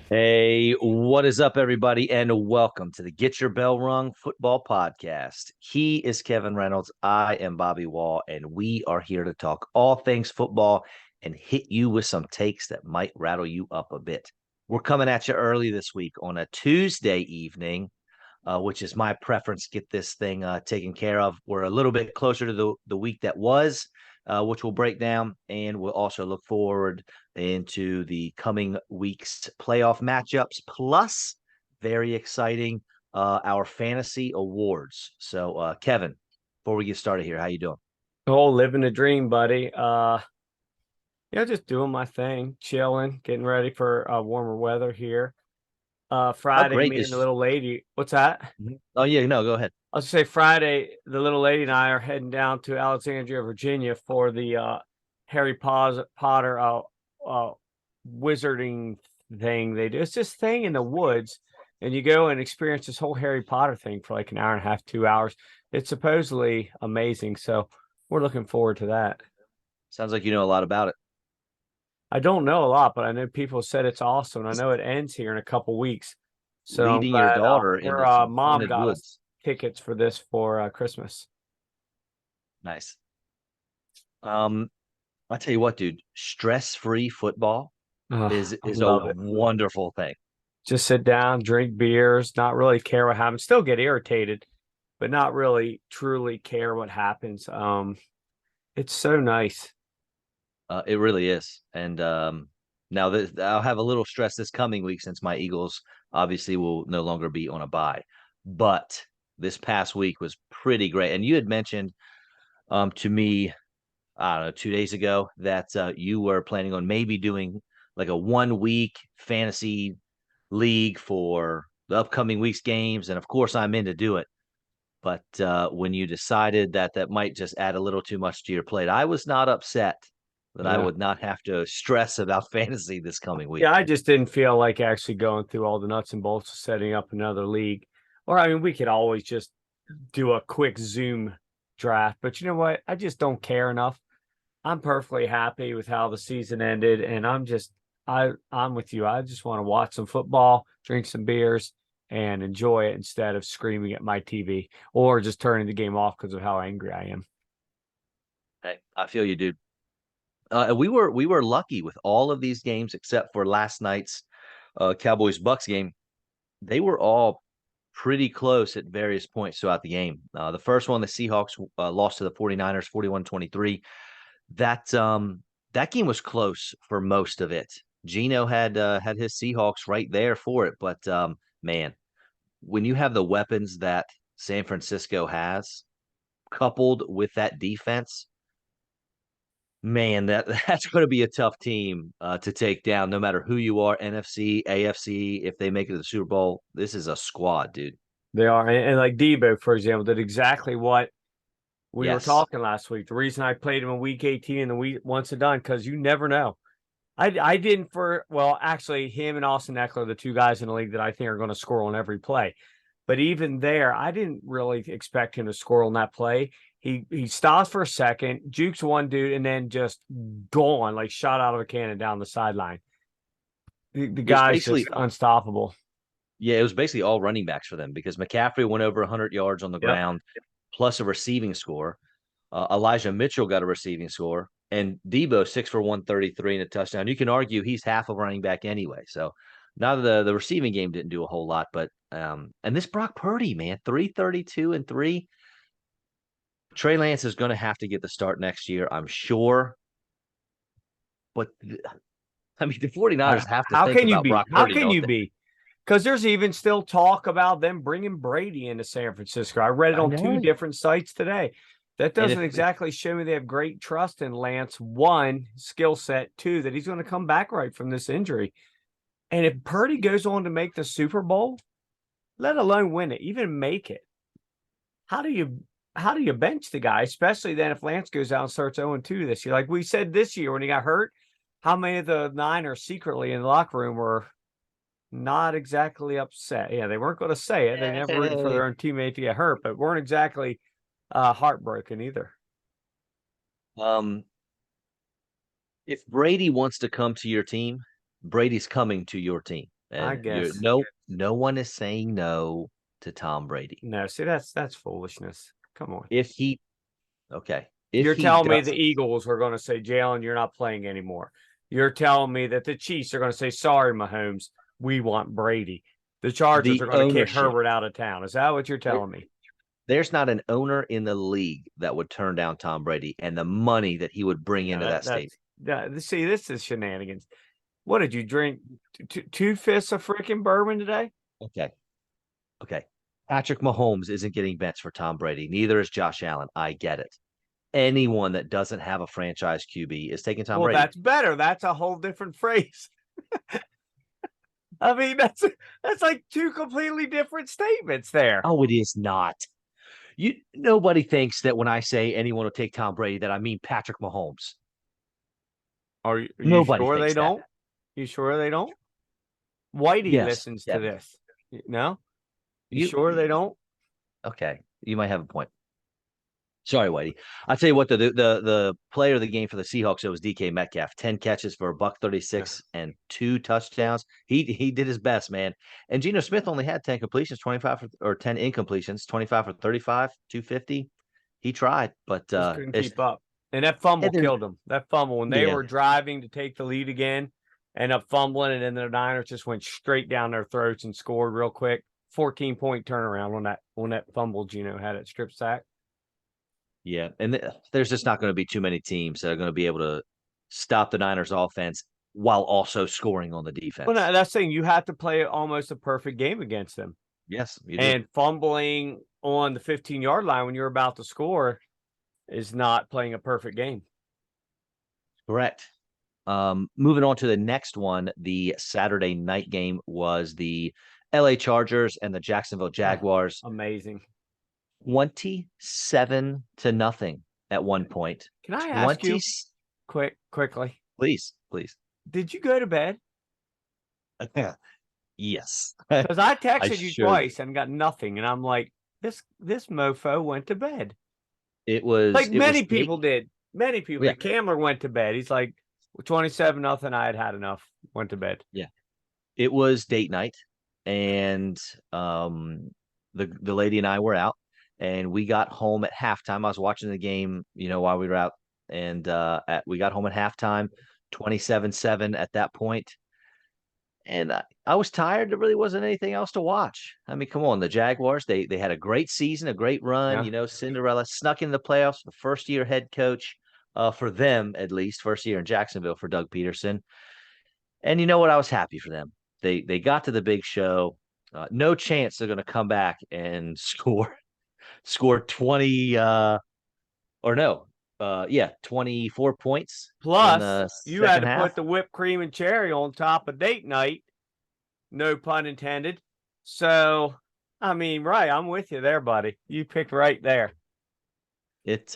Hey, what is up, everybody, and welcome to the Get Your Bell Rung Football Podcast. He is Kevin Reynolds. I am Bobby Wall, and we are here to talk all things football and hit you with some takes that might rattle you up a bit. We're coming at you early this week on a Tuesday evening, which is my preference. Get this thing taken care of. We're a little bit closer to the week that was, which we'll break down, and we'll also look forward into the coming week's playoff matchups. Plus, very exciting, our fantasy awards. So, Kevin, before we get started here, how you doing? Oh, living the dream, buddy. Just doing my thing, chilling, getting ready for warmer weather here. How Friday, great me and the is? little lady. What's that? Oh yeah, no, go ahead. I'll say Friday, the little lady and I are heading down to Alexandria, Virginia for the Harry Potter uh, wizarding thing they do. It's this thing in the woods, and you go and experience this whole Harry Potter thing for like an hour and a half, 2 hours. It's supposedly amazing, so we're looking forward to that. Sounds like you know a lot about it. I don't know a lot, but I know people said it's awesome. I know it ends here in a couple weeks, so I'm Leading your glad daughter her into some mom haunted got us woods. tickets for this for Christmas. Nice. Um, I tell you what, dude, stress-free football is I is a love it. wonderful thing. Just sit down, drink beers, not really care what happens. Still get irritated, but not really truly care what happens. It's so nice. It really is. And now that I'll have a little stress this coming week since my Eagles obviously will no longer be on a bye. But this past week was pretty great. And you had mentioned to me, I don't know, 2 days ago that you were planning on maybe doing like a 1 week fantasy league for the upcoming week's games. And of course, I'm in to do it. But when you decided that that might just add a little too much to your plate, I was not upset that I Yeah. would not have to stress about fantasy this coming week. Yeah, I just didn't feel like actually going through all the nuts and bolts of setting up another league. Or I mean, we could always just do a quick Zoom draft, but you know what? I just don't care enough. I'm perfectly happy with how the season ended, and I'm with you. I just want to watch some football, drink some beers, and enjoy it instead of screaming at my TV or just turning the game off because of how angry I am. Hey, I feel you, dude. We were lucky with all of these games except for last night's Cowboys Bucks game. They were all pretty close at various points throughout the game. The first one, the Seahawks lost to the 49ers 41-23. That game was close for most of it. Gino had his Seahawks right there for it, but man, when you have the weapons that San Francisco has, coupled with that defense, man, that that's going to be a tough team to take down, no matter who you are, NFC, AFC. If they make it to the Super Bowl, this is a squad, dude. They are, and like Debo, for example, did exactly what we were Yes, talking last week. The reason I played him in week 18 and the week once and done, because you never know. I didn't for well, actually, him and Austin Eckler, the two guys in the league that I think are going to score on every play. But even there, I didn't really expect him to score on that play. He stops for a second, jukes one dude, and then just gone, like shot out of a cannon down the sideline. The it was guy's basically just unstoppable. yeah, it was basically all running backs for them because McCaffrey went over 100 yards on the Yep. ground, plus a receiving score. Elijah Mitchell got a receiving score, and Debo 6 for 133 and a touchdown. You can argue he's half a running back anyway. So now the receiving game didn't do a whole lot, but and this Brock Purdy, man, 332 and 3. Trey Lance is going to have to get the start next year, I'm sure. But I mean, the 49ers have to How think can you about be? Brock How Purdy, can don't you they? be? Because there's even still talk about them bringing Brady into San Francisco. I read it I on two know. different sites today. That And doesn't exactly show me they have great trust in Lance. One, skill set. Two, that he's going to come back right from this injury. And if Purdy goes on to make the Super Bowl, let alone win it, even make it, how do you how do you bench the guy? Especially then if Lance goes out and starts 0-2 this year. Like we said this year when he got hurt, how many of the Niners secretly in the locker room were not exactly upset. Yeah, they weren't going to say it. They never rooted for their own teammate to get hurt, but weren't exactly heartbroken either. um, if Brady wants to come to your team, Brady's coming to your team. I And you're guess. no one is saying no to Tom Brady. No, see, that's foolishness. Come on. If he okay, if You're he telling me the doesn't, Eagles are going to say, Jalen, you're not playing anymore. You're telling me that the Chiefs are going to say, sorry, Mahomes, we want Brady. The Chargers the are going to kick ownership, Herbert out of town. Is that what you're telling me? there's not an owner in the league that would turn down Tom Brady and the money that he would bring No, into that stadium. see, this is shenanigans. What did you drink? Two fifths of freaking bourbon today? Okay. Okay. Patrick Mahomes isn't getting benched for Tom Brady. Neither is Josh Allen. I get it. Anyone that doesn't have a franchise QB is taking Tom Well, Brady. that's better. That's a whole different phrase. I mean, that's like two completely different statements there. Oh, it is not. Nobody thinks that when I say anyone will take Tom Brady that I mean Patrick Mahomes. Are you Nobody sure they thinks that. don't? You sure they don't? Whitey Yes, listens to Kevin. this. No? You You sure they don't? okay? You might have a point. Sorry, Whitey. I'll tell you what, the player of the game for the Seahawks, it was DK Metcalf. 10 catches for a buck Yeah. 36 and 2 touchdowns. He did his best, man. And Geno Smith only had 10 completions, 25 or 10 incompletions, 25 for 35, 250. He tried, but Just couldn't keep up. And that fumble then, killed them. That fumble when they yeah, were driving to take the lead again, end up fumbling, and then the Niners just went straight down their throats and scored real quick. 14-point turnaround on that fumble Gino had at strip sack. yeah. And there's just not going to be too many teams that are going to be able to stop the Niners offense while also scoring on the Well, defense. no, that's saying you have to play almost a perfect game against them. Yes, you do. And fumbling on the 15-yard line when you're about to score is not playing a perfect game. Correct. Moving on to the next one, the Saturday night game was the LA Chargers and the Jacksonville Jaguars. Amazing. 27-0 at one point. Can I ask 20 you quickly? please. Did you go to bed? Yes. Because I I texted you sure did. twice and got nothing, and I'm like, this mofo went to bed. It was Like it was many people did. Many people yeah, did. Camler went to bed. He's like, 27-0. I had enough. Went to bed. yeah. It was date night and the lady and I were out and we got home at halftime. I was watching the game, while we were out and we got home at halftime, 27-7 at that point. And I was tired. There really wasn't anything else to watch. I mean, come on, the Jaguars, they had a great season, a great run, Yeah. Cinderella snuck in the playoffs, the first year head coach for them, at least, first year in Jacksonville for Doug Peterson. And you know what? I was happy for them. They got to the big show. No chance they're going to come back and score 20 or no. Yeah, 24 points in Plus, the you had second to half. put the whipped cream and cherry on top of date night. No pun intended. So, I mean, right, I'm with you there, buddy. You picked right there. It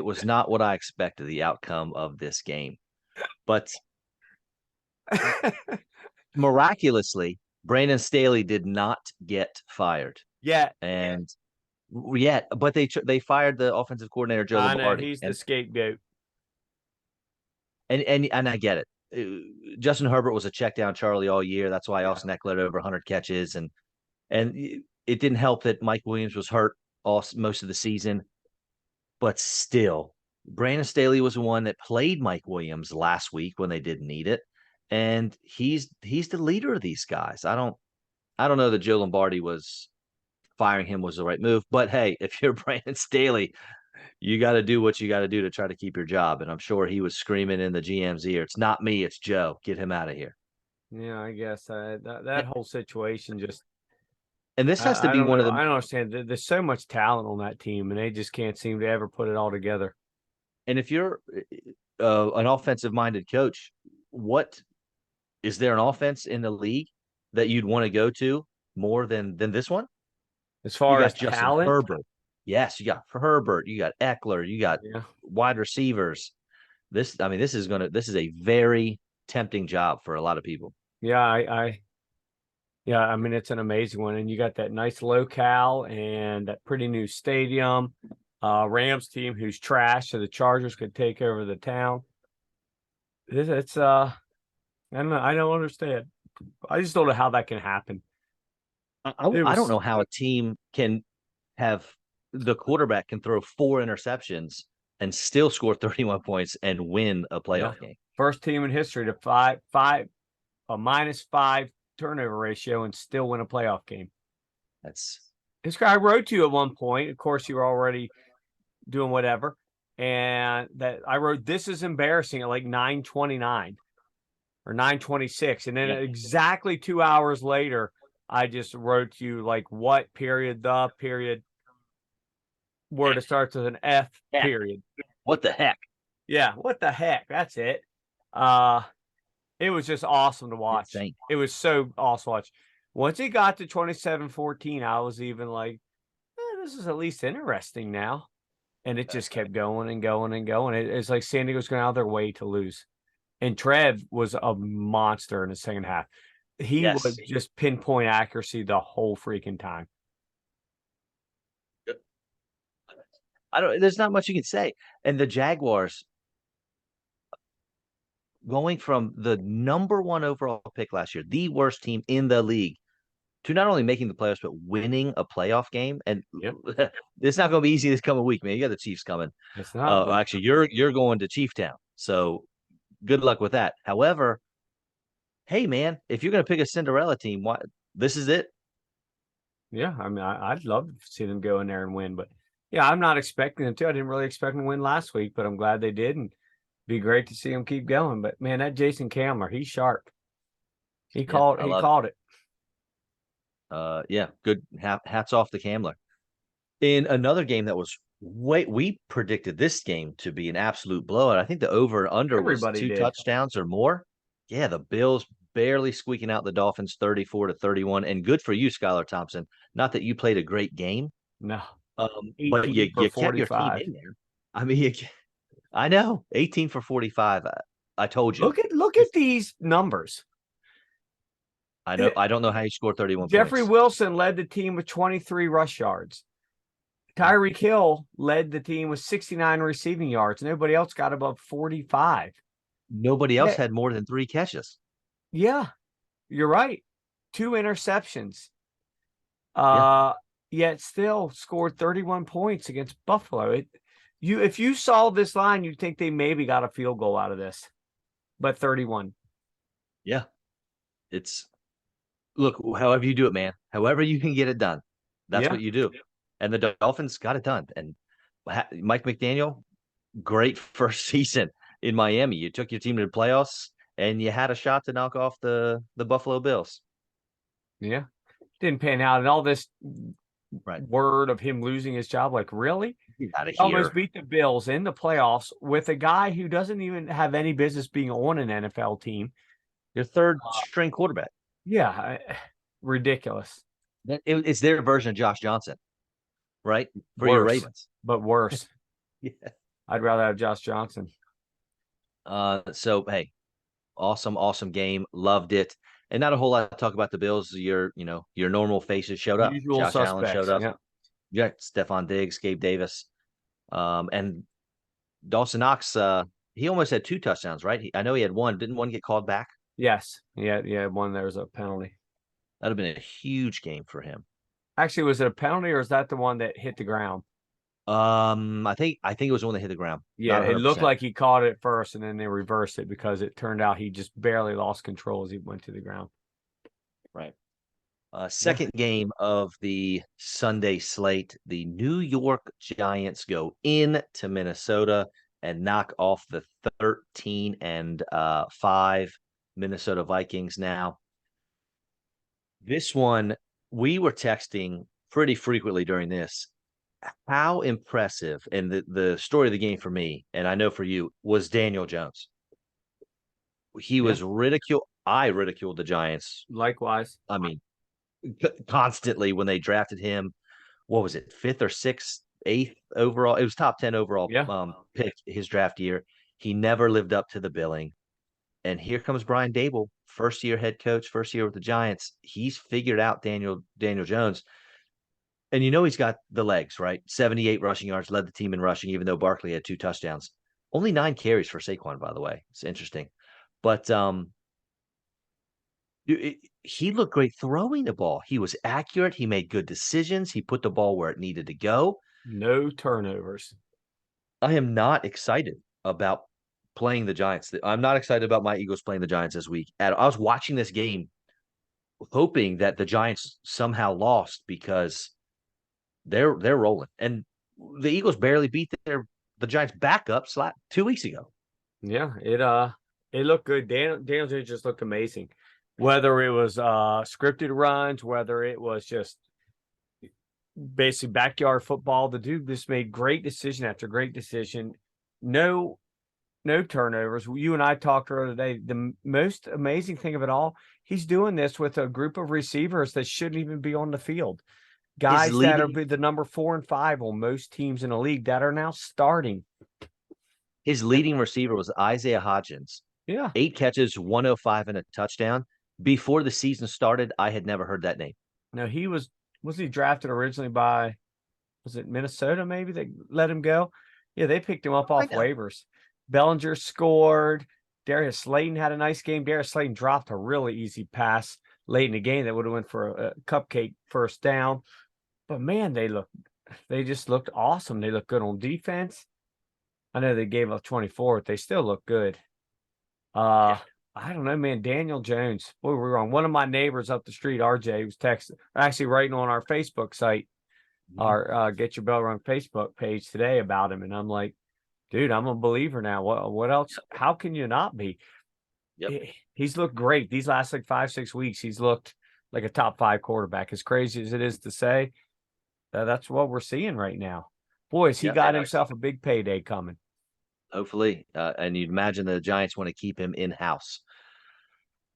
was not what I expected the outcome of this game. But miraculously, Brandon Staley did not get fired. Yeah, And yet, but they fired the offensive coordinator Joe I know Lombardi. he's the scapegoat. And I get it. Justin Herbert was a check down Charlie all year. That's why Austin Eckler had over 100 catches, and it didn't help that Mike Williams was hurt most of the season. But still, Brandon Staley was the one that played Mike Williams last week when they didn't need it, and he's the leader of these guys. I don't know that Joe Lombardi was firing him was the right move, but hey, if you're Brandon Staley, you got to do what you got to do to try to keep your job. And I'm sure he was screaming in the GM's ear, "It's not me, it's Joe. Get him out of here." Yeah, I guess that whole situation just And this has to I be don't one of know. the I don't understand. There's so much talent on that team, and they just can't seem to ever put it all together. and if you're an offensive minded coach, what is there an offense in the league that you'd want to go to more than this one? As You far as got Justin talent, Herbert. Yes, you got Herbert, you got Eckler, you got yeah, wide receivers. This is a very tempting job for a lot of people. yeah, yeah. I mean, it's an amazing one, and you got that nice locale and that pretty new stadium. Rams team who's trash, so the Chargers could take over the town. It's I don't know. I don't understand. I just don't know how that can happen. It I don't was know how a team can have the quarterback can throw 4 interceptions and still score 31 points and win a yeah, playoff game. first team in history to a -5 turnover ratio and still win a playoff game. That's This guy wrote to you at one point. Of course, you were already doing whatever, and that I wrote this is embarrassing at like 9:29 or 9:26, and then yeah. exactly 2 hours later, I just wrote to you like what period the period word that starts with an F Heck. period. What the heck? Yeah, what the heck? That's it. Uh it was just awesome to watch. Insane. It was so awesome to watch. Once it got to 27-14, I was even like, this is at least interesting now. And it just kept going and going and going. It's like San Diego's going out of their way to lose. And Trev was a monster in the second half. He was Yes. just pinpoint accuracy the whole freaking time. There's not much you can say. And the Jaguars going from the #1 overall pick last year, the worst team in the league, to not only making the playoffs, but winning a playoff game. And Yep. it's not going to be easy this coming week, man. You got the Chiefs coming. It's not, but Actually, you're going to Chief Town. So good luck with that. However, hey, man, if you're going to pick a Cinderella team, this is it. yeah, I mean, I'd love to see them go in there and win, but yeah, I'm not expecting them to. I didn't really expect them to win last week, but I'm glad they did, and be great to see them keep going. But man, that Jason Kamler, he's sharp. He Yeah, called. I He love it. called it. Yeah, good. Hats off to Kamler. In another game that was we predicted this game to be an absolute blowout. I think the over and under was Everybody two did. touchdowns or more. Yeah, the Bills barely squeaking out the Dolphins 34-31. And good for you, Skylar Thompson. Not that you played a great game, No, but 18 for you kept your team 45. in there. I mean, I know 18 for 45. I told you. Look at these numbers. I know. I don't know how you scored 31 Jeffrey points. Wilson led the team with 23 rush yards. Tyreek Hill led the team with 69 receiving yards. Nobody else got above 45. Nobody else Yeah, had more than 3 catches. yeah, you're right. 2 interceptions. Yeah. Uh, Yet still scored 31 points against Buffalo. If you saw this line, you'd think they maybe got a field goal out of this, but 31. Yeah. It's look, however you do it, man, however you can get it done, that's Yeah, what you do. And the Dolphins got it done. And Mike McDaniel, great first season in Miami. You took your team to the playoffs and you had a shot to knock off the Buffalo Bills. yeah. Didn't pan out, and all this Right. word of him losing his job. Like, really? Get out of He almost here. beat the Bills in the playoffs with a guy who doesn't even have any business being on an NFL team. Your third string quarterback. Yeah, ridiculous. It's their version of Josh Johnson, right? For your Worse, Ravens. but worse. Yeah. I'd rather have Josh Johnson. So hey, awesome game. Loved it. And not a whole lot to talk about the Bills. Your normal faces showed up. Usual Josh Allen showed suspects. up. Yeah. Yeah, Stephon Diggs, Gabe Davis. And Dawson Knox, he almost had 2 touchdowns, right? I know he had one. Didn't one get called back? Yes. Yeah. Yeah. One, there's a penalty. That'd have been a huge game for him. Actually, was it a penalty or is that the one that hit the ground? I think it was the one that hit the ground. Yeah, Not it looked 100%. like he caught it first and then they reversed it because it turned out he just barely lost control as he went to the ground. Right. Second game of the Sunday slate, the New York Giants go into Minnesota and knock off the 13-5 Minnesota Vikings. Now, this one, we were texting pretty frequently during this. How impressive, and the story of the game for me, and I know for you, was Daniel Jones. He was ridiculed. I ridiculed the Giants. Likewise. I mean, constantly when they drafted him. What was it, fifth or sixth, eighth overall? It was top 10 overall Yeah. pick his draft year. He never lived up to the billing. And here comes Brian Dable, first year head coach, first year with the Giants. He's figured out Daniel Jones. And he's got the legs, right? 78 rushing yards, led the team in rushing, even though Barkley had 2 touchdowns. Only 9 carries for Saquon, by the way. It's interesting. But He looked great throwing the ball. He was accurate. He made good decisions. He put the ball where it needed to go. No turnovers. I am not excited about playing the Giants. I'm not excited about my Eagles playing the Giants this week. I was watching this game hoping that the Giants somehow lost because they're rolling. And the Eagles barely beat the Giants backup slap 2 weeks ago. Yeah, it looked good. Daniel Jones just looked amazing. Whether it was scripted runs, whether it was just basically backyard football, the dude just made great decision after great decision. No turnovers. You and I talked earlier today. The most amazing thing of it all, he's doing this with a group of receivers that shouldn't even be on the field. Guys that are the number 4 and 5 on most teams in the league that are now starting. His leading receiver was Isaiah Hodgins. Yeah. 8 catches, 105 and a touchdown. Before the season started, I had never heard that name. No, was he drafted originally by, was it Minnesota maybe that let him go? Yeah, they picked him up off waivers. Bellinger scored. Darius Slayton had a nice game. Darius Slayton dropped a really easy pass late in the game that would have went for a cupcake first down. But man, they just looked awesome. They looked good on defense. I know they gave up 24, but they still look good. I don't know, man. Daniel Jones. Boy, we were on. One of my neighbors up the street, RJ, was actually writing on our Facebook site, our Get Your Bell Rung Facebook page today about him. And I'm like, dude, I'm a believer now. What else? How can you not be? Yep. He's looked great. These last 5-6 weeks, he's looked like a top 5 quarterback. As crazy as it is to say, that's what we're seeing right now. Boys, he got himself a big payday coming. Hopefully. And you'd imagine the Giants want to keep him in-house.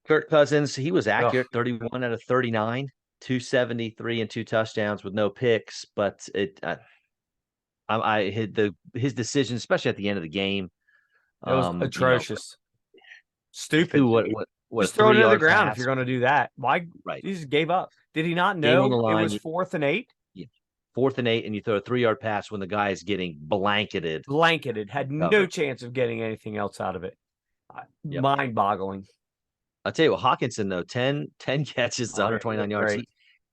Kirk Cousins, he was accurate, 31 out of 39, 273 and 2 touchdowns with no picks. But I hit his decision, especially at the end of the game. It was atrocious. Stupid. What just throw it to the ground if you're going to do that. Why? Right. He just gave up. Did he not know it was 4th and 8? Yeah. 4th and 8, and you throw a 3-yard pass when the guy is getting blanketed. Had no chance of getting anything else out of it. Yep. Mind-boggling. I'll tell you what, Hawkinson, though, 10 catches, 129 yards.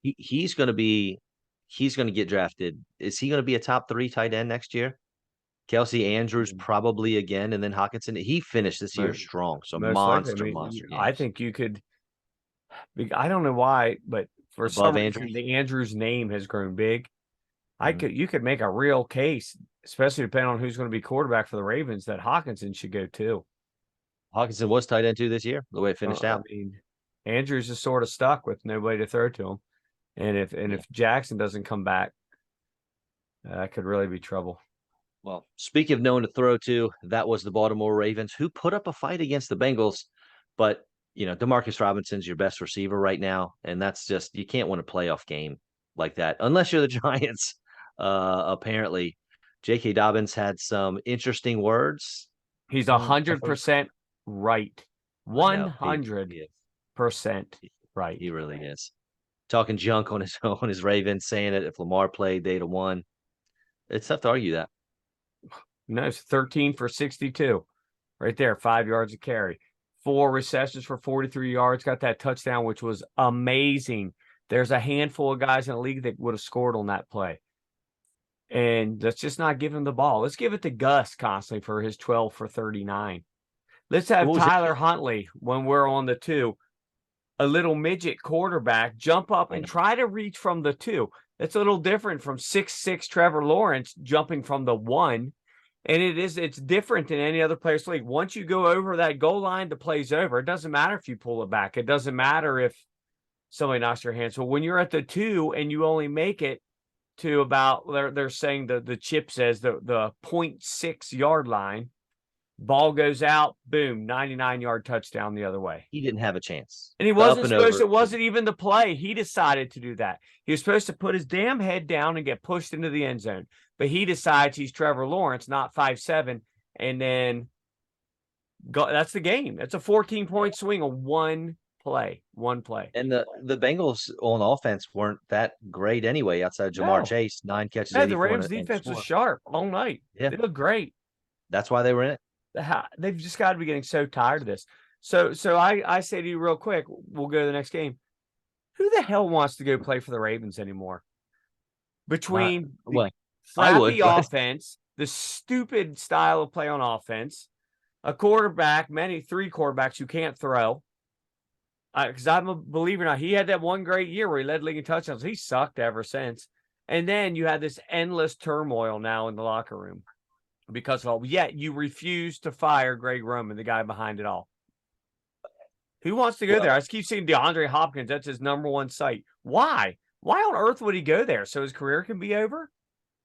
He's going to get drafted. Is he going to be a top 3 tight end next year? Kelsey Andrews probably again, and then Hawkinson. He finished this year strong. So monster games. I think you could. I don't know why, but for some reason, the Andrews name has grown big. You could make a real case, especially depending on who's going to be quarterback for the Ravens, that Hawkinson should go too. Hawkinson was tight end 2 this year, the way it finished out. I mean, Andrews is sort of stuck with nobody to throw to him. And if Jackson doesn't come back, that could really be trouble. Well, speaking of no one to throw to, that was the Baltimore Ravens, who put up a fight against the Bengals. But, Demarcus Robinson's your best receiver right now. And that's just, you can't win a playoff game like that unless you're the Giants. Apparently, J.K. Dobbins had some interesting words. He's 100% right. 100% right. He really is. Talking junk on his Ravens, saying that if Lamar played, they'd have won. It's tough to argue that. No, it's 13 for 62. Right there, 5 yards of carry. 4 receptions for 43 yards. Got that touchdown, which was amazing. There's a handful of guys in the league that would have scored on that play. And let's just not give him the ball. Let's give it to Gus constantly for his 12 for 39. Let's have Tyler Huntley when we're on the 2. A little midget quarterback jump up and try to reach from the 2. It's a little different from 6'6" Trevor Lawrence jumping from the 1. And it's different than any other player's league. Once you go over that goal line, the play's over. It doesn't matter if you pull it back. It doesn't matter if somebody knocks your hand. So when you're at the 2 and you only make it to about, they're saying the chip says the 0.6 yard line, ball goes out, boom, 99-yard touchdown the other way. He didn't have a chance. And he wasn't supposed to, it wasn't even the play. He decided to do that. He was supposed to put his damn head down and get pushed into the end zone. But he decides he's Trevor Lawrence, not 5'7", and then that's the game. That's a 14-point swing on one play. And the Bengals on offense weren't that great anyway, outside of Jamar Chase, 9 catches. Yeah, the Rams defense was sharp all night. Yeah. They looked great. That's why they were in it. They've just got to be getting so tired of this. So I say to you real quick, we'll go to the next game. Who the hell wants to go play for the Ravens anymore? Between the Well, I would, crappy but offense, the stupid style of play on offense, a quarterback, three quarterbacks who can't throw. Because I'm a believer now. He had that one great year where he led league in touchdowns. He sucked ever since. And then you had this endless turmoil now in the locker room because of all. Yet you refuse to fire Greg Roman, the guy behind it all. Who wants to go there? I just keep seeing DeAndre Hopkins. That's his number one site. Why? Why on earth would he go there? So his career can be over?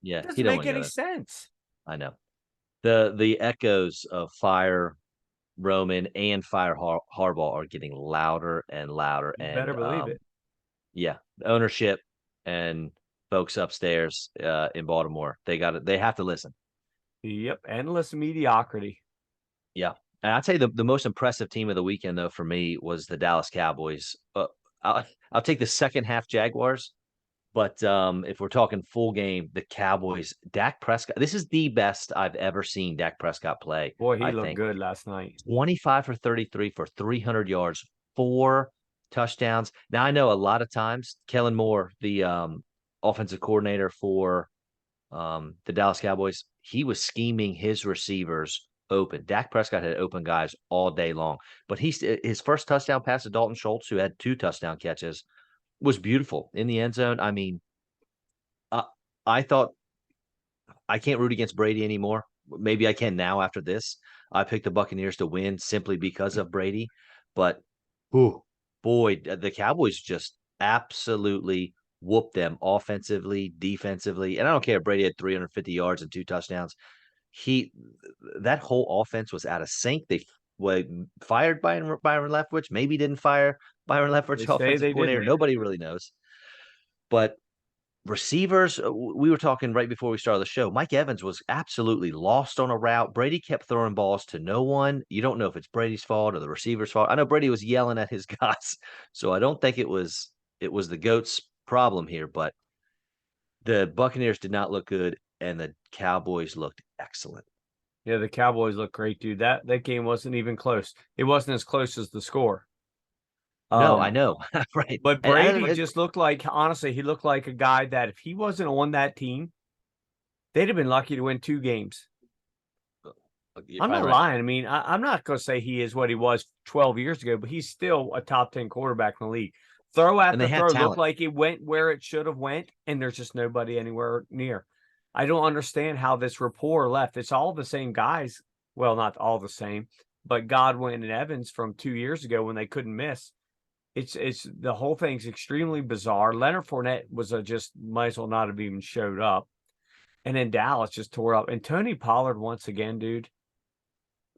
yeah, It he doesn't don't make want to go any there. sense. I know. The echoes of fire Roman and fire Harbaugh are getting louder and louder. You And better believe it. yeah, the ownership and folks upstairs in Baltimore, they have to listen. Yep. Endless mediocrity. Yeah. And I'd say the most impressive team of the weekend, though, for me was the Dallas Cowboys. I'll take the second half Jaguars, but if we're talking full game, the Cowboys, Dak Prescott, this is the best I've ever seen Dak Prescott play. Boy, he I looked think good last night. 25 for 33 for 300 yards, 4 touchdowns. Now, I know a lot of times Kellen Moore, the offensive coordinator for the Dallas Cowboys, he was scheming his receivers open. Dak Prescott had open guys all day long, but his first touchdown pass to Dalton Schultz, who had 2 touchdown catches, was beautiful in the end zone. I mean, uh, I thought I can't root against Brady anymore. Maybe I can now after this. I picked the Buccaneers to win simply because of Brady, but ooh, boy, the Cowboys just absolutely whooped them offensively, defensively, and I don't care if Brady had 350 yards and 2 touchdowns. He that whole offense was out of sync. They fired Byron Leftwich, maybe didn't fire Byron They Leftwich, say offensive they coordinator. didn't. Nobody really knows. But receivers, we were talking right before we started the show. Mike Evans was absolutely lost on a route. Brady kept throwing balls to no one. You don't know if it's Brady's fault or the receiver's fault. I know Brady was yelling at his guys, so I don't think it was the goat's problem here. But the Buccaneers did not look good, and the Cowboys looked excellent. Yeah, the Cowboys look great, dude. That game wasn't even close. It wasn't as close as the score. No, I Um, know, right? but And Brady just looked like, honestly, he looked like a guy that if he wasn't on that team, they'd have been lucky to win 2 games. you're I'm probably not right. lying. I mean, I'm not going to say he is what he was 12 years ago, but he's still a top 10 quarterback in the league. Throw And after they have throw looked talent. like it went where it should have went, and there's just nobody anywhere near. I don't understand how this rapport left. It's all the same guys. Well, not all the same, but Godwin and Evans from 2 years ago when they couldn't miss. It's the whole thing's extremely bizarre. Leonard Fournette was just might as well not have even showed up. And then Dallas just tore up. And Tony Pollard once again, dude,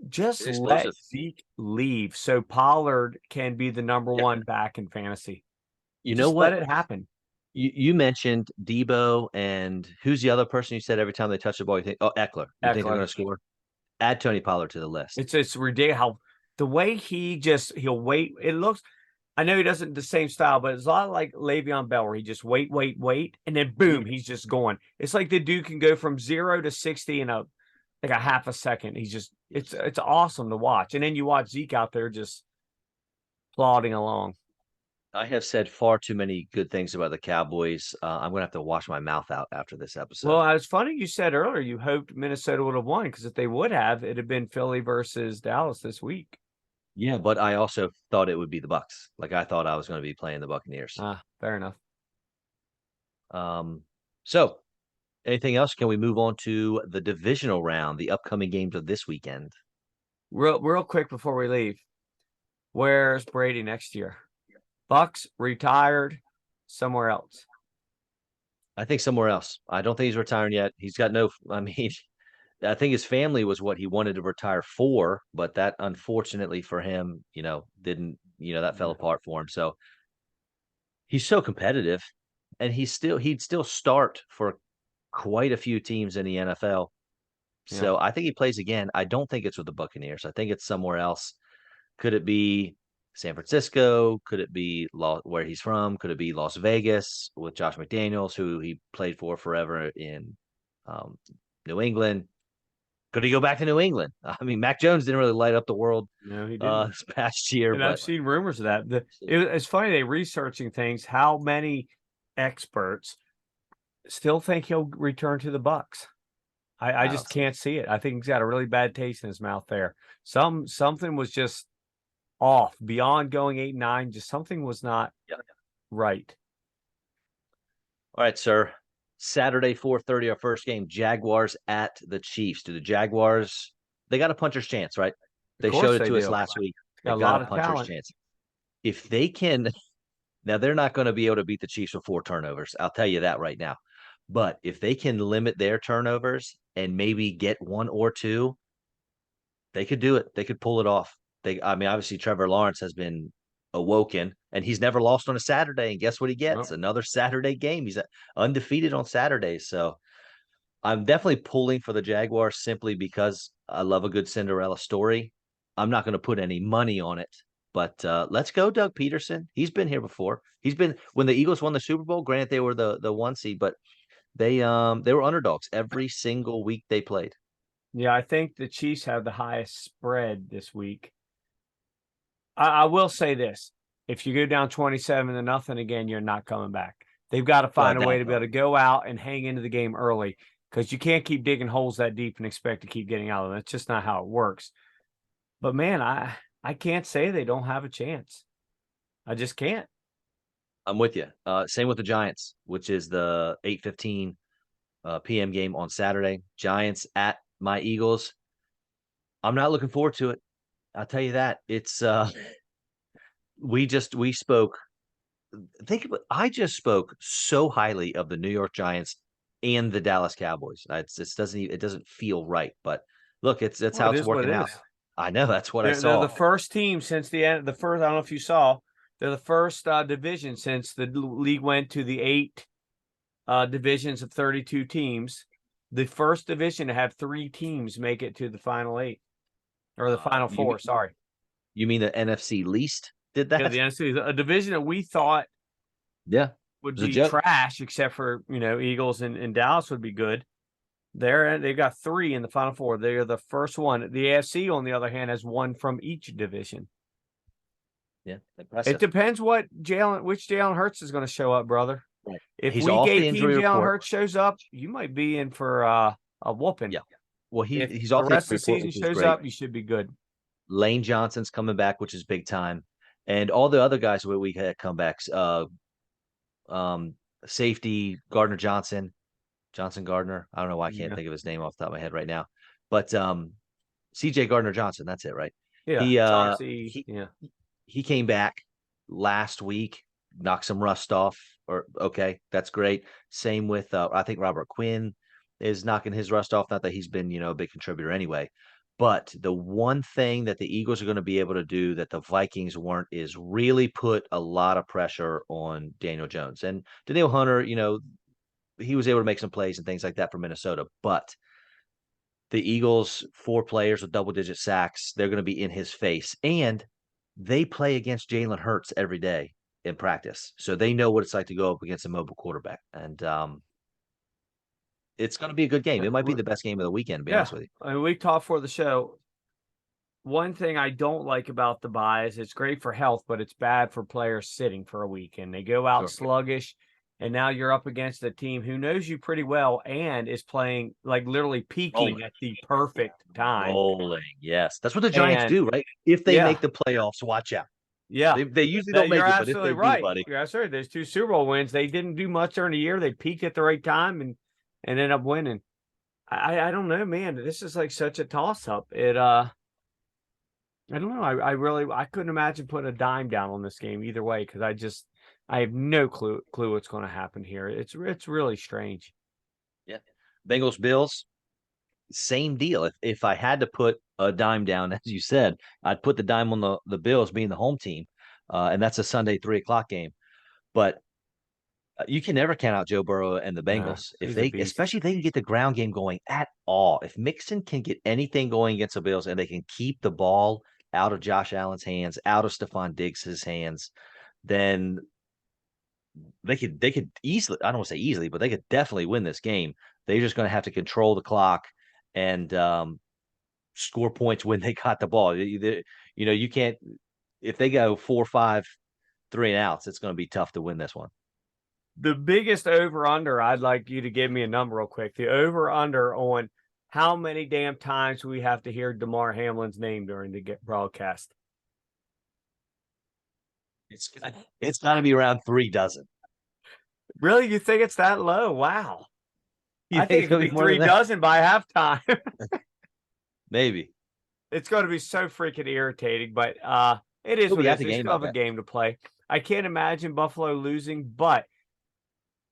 just let Explosive. Zeke leave so Pollard can be the number Yeah. one back in fantasy. You know Just let what? it happen. You mentioned Debo, and who's the other person you said every time they touch the ball, you think, oh, Eckler. You think they're going Eckler. to score? Add Tony Pollard to the list. It's ridiculous how the way he'll wait. It looks I know he doesn't the same style, but it's a lot like Le'Veon Bell, where he just wait, and then boom, he's just going. It's like the dude can go from 0 to 60 in a half a second. He's just it's awesome to watch. And then you watch Zeke out there just plodding along. I have said far too many good things about the Cowboys. I'm going to have to wash my mouth out after this Well, episode. it's funny you said earlier you hoped Minnesota would have won because if they would have, it'd have been Philly versus Dallas this week. Yeah, but I also thought it would be the Bucks. Like I thought I was going to be playing the Buccaneers. Fair enough. So anything else? Can we move on to the divisional round, the upcoming games of this weekend? Real quick before we leave, where's Brady next year? Bucks retired somewhere else. I think somewhere else. I don't think he's retiring yet. He's got no, I mean, I think his family was what he wanted to retire for, but that unfortunately for him, didn't, that fell Yeah. apart for him. So he's so competitive and he'd still start for quite a few teams in the NFL. Yeah. So I think he plays again. I don't think it's with the Buccaneers. I think it's somewhere else. Could it be San Francisco? Could it be where he's from? Could it be Las Vegas with Josh McDaniels, who he played for forever in um, New England? Could he go back to New England? I mean, Mac Jones didn't really light up the world No, he didn't. this past year, And I've but seen rumors of that. It's funny they researching things. How many experts still think he'll return to the Bucks? I I don't just see it. can't see it. I think he's got a really bad taste in his mouth there. Something was just off beyond going 8-9. Just something was not right. All right, sir. Saturday, 4:30, our first game, Jaguars at the Chiefs. Do the Jaguars, they got a puncher's chance, right? Of They course showed it they to us do. last week. They Got a got lot a of puncher's talent. chance. If they can, now they're not going to be able to beat the Chiefs with 4 turnovers. I'll tell you that right now. But if they can limit their turnovers and maybe get 1 or 2, they could do it. They could pull it off. I mean, obviously Trevor Lawrence has been awoken, and he's never lost on a Saturday. And guess what he gets? Nope. Another Saturday game. He's undefeated on Saturdays. So I'm definitely pulling for the Jaguars simply because I love a good Cinderella story. I'm not going to put any money on it, but let's go, Doug Peterson. He's been here before. He's been when the Eagles won the Super Bowl. Granted, they were the 1 seed, but they were underdogs every single week they played. Yeah, I think the Chiefs have the highest spread this week. I will say this: if you go down 27-0 again, you're not coming back. They've got to find a way to be able to go out and hang into the game early because you can't keep digging holes that deep and expect to keep getting out of them. That's just not how it works. But man, I can't say they don't have a chance. I just can't. I'm with you. Same with the Giants, which is the 8:15 p.m. game on Saturday. Giants at my Eagles. I'm not looking forward to it. I'll tell you that. It's we spoke. Think about. I just spoke so highly of the New York Giants and the Dallas Cowboys. It doesn't feel right. But look, that's Well, how it it's is what working it out. is. I know that's what I They're saw. the first team since the end. The first, I don't know if you saw, they're the first division since the league went to the 8 divisions of 32 teams. The first division to have 3 teams make it to the final 8 or the final 4. Sorry. You mean the NFC least did Yeah, that? the NFC is a division that we thought Yeah, would it was a be joke. trash, except for Eagles and Dallas would be good. They've got 3 in the final 4. They're the first one. The AFC, on the other hand, has 1 from each division. Yeah, It impressive. depends which Jalen Hurts is going to show up, brother. Right. If He's week off the 18 injury Jalen report. Hurts shows up, you might be in for a whooping. Yeah. Well, If he's the off the rest of injury the report, season which is shows great. up, you should be good. Lane Johnson's coming back, which is big time, and all the other guys where we had comebacks. Safety Gardner Johnson Gardner. I don't know why I can't think of his name off the top of my head right now, but CJ Gardner Johnson. That's it, right? Yeah, He Chauncey. Yeah, he came back last week, knocked some rust off. Or okay, that's great. Same with I think Robert Quinn is knocking his rust off. Not that he's been a big contributor anyway, but the one thing that the Eagles are going to be able to do that the Vikings weren't is really put a lot of pressure on Daniel Jones and Daniel Hunter. He was able to make some plays and things like that for Minnesota, but the Eagles, 4 players with double-digit sacks, they're going to be in his face, and they play against Jalen Hurts every day in practice, so they know what it's like to go up against a mobile quarterback, and it's going to be a good game. It might be the best game of the weekend, to be honest with you. I mean, we talked for the show. One thing I don't like about the bye is it's great for health, but it's bad for players sitting for a week, and they go out sluggish. And now you're up against a team who knows you pretty well and is playing like literally peaking at the perfect time. Rolling, yes, that's what the Giants do, right? If they make the playoffs, watch out. Yeah, they usually don't make it, but if they do, buddy, you're absolutely right. There's 2 Super Bowl wins. They didn't do much during the year. They peaked at the right time and ended up winning. I don't know, man. This is like such a toss up. I don't know. I couldn't imagine putting a dime down on this game either way because I have no clue what's going to happen here. It's really strange. Yeah, Bengals Bills, same deal. If I had to put a dime down, as you said, I'd put the dime on the Bills being the home team, and that's a Sunday 3 o'clock game. But you can never count out Joe Burrow and the Bengals especially if they can get the ground game going at all. If Mixon can get anything going against the Bills and they can keep the ball out of Josh Allen's hands, out of Stephon Diggs' hands, then they could easily, I don't want to say easily, but they could definitely win this game. They're just going to have to control the clock and score points when they got the ball. You can't if they go 4-5, 3-and-outs, it's going to be tough to win this one. The biggest over-under, I'd like you to give me a number real quick. The over-under on how many damn times we have to hear Damar Hamlin's name during the broadcast. It's got to be around 36. Really? You think it's that low? Wow. I think it could be more than 36 by halftime. Maybe. It's going to be so freaking irritating, but it is what it is. They still have a game to play. I can't imagine Buffalo losing, but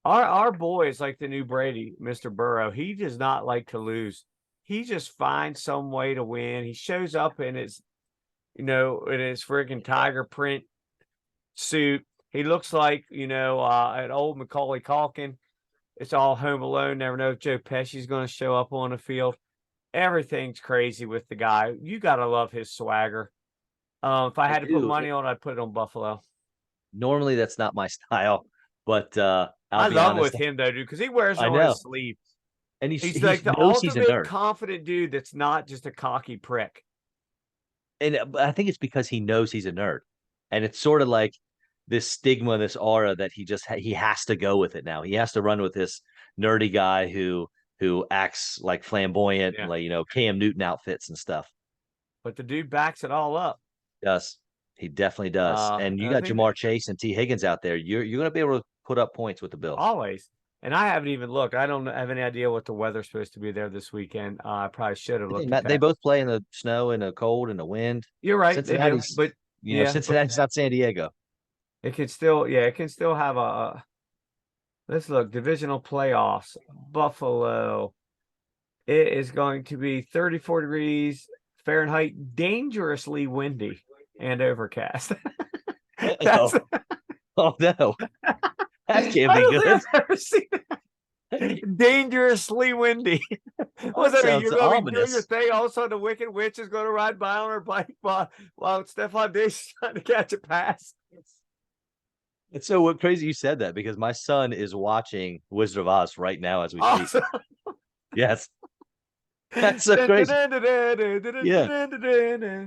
our boy is like the new Brady, Mr. Burrow. He does not like to lose. He just finds some way to win. He shows up in his freaking tiger print suit. He looks like, an old Macaulay Culkin. It's all Home Alone. Never know if Joe Pesci's going to show up on the field. Everything's crazy with the guy. You got to love his swagger. If I had to put money on, I'd put it on Buffalo. Normally, that's not my style, but I love it with him, though, dude, because he wears it on his sleeve. And he's like the ultimate confident dude that's not just a cocky prick. And I think it's because he knows he's a nerd. And it's sort of like this stigma, this aura that he has to go with it now. He has to run with this nerdy guy who acts like flamboyant, like, Cam Newton outfits and stuff. But the dude backs it all up. Yes, he definitely does. And you got Jamar Chase and T. Higgins out there. You're going to be able to put up points with the Bills. Always. And I haven't even looked. I don't have any idea what the weather's supposed to be there this weekend. I probably should have looked at that. They both play in the snow and the cold and the wind. You're right. Cincinnati's, but Cincinnati's not San Diego. It can still have a let's look, divisional playoffs. Buffalo. It is going to be 34 degrees Fahrenheit, dangerously windy and overcast. Oh no. That can't be good. I've never seen that. Dangerously windy. What's that mean? You're going to be doing your thing, all of a sudden the Wicked Witch is going to ride by on her bike while Stephon Diggs is trying to catch a pass. It's so crazy you said that, because my son is watching Wizard of Oz right now as we speak. Yes. That's so crazy. Yeah.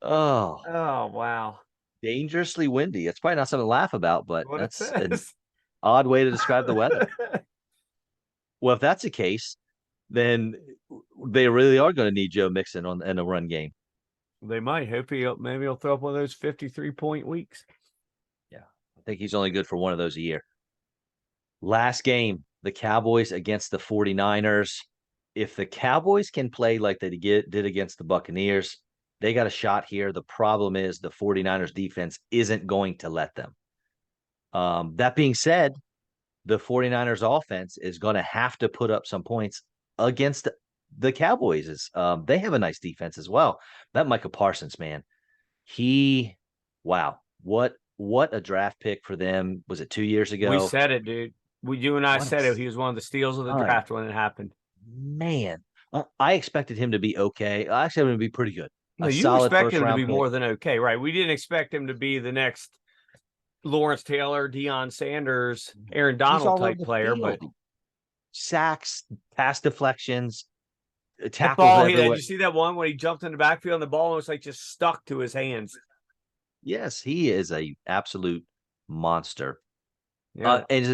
Oh, wow. Dangerously windy. It's probably not something to laugh about, but that's an odd way to describe the weather. Well, if that's the case, then they really are going to need Joe Mixon in a run game. They might. Maybe he'll throw up one of those 53-point weeks. Yeah, I think he's only good for one of those a year. Last game, the Cowboys against the 49ers. If the Cowboys can play like they did against the Buccaneers, they got a shot here. The problem is the 49ers defense isn't going to let them. That being said, the 49ers offense is going to have to put up some points against the Cowboys. They have a nice defense as well. That Micah Parsons, man, what a draft pick for them. Was it 2 years ago? We said it, dude. You and I said it. He was one of the steals of the draft when it happened. Man, I expected him to be okay. I expected him to be pretty good. No, you expect him to be more than okay, right? We didn't expect him to be the next Lawrence Taylor, Deion Sanders, Aaron Donald type player, but sacks, pass deflections, tackles everywhere. Did you see that one when he jumped in the backfield and the ball was like just stuck to his hands? Yes, he is a absolute monster. Yeah. And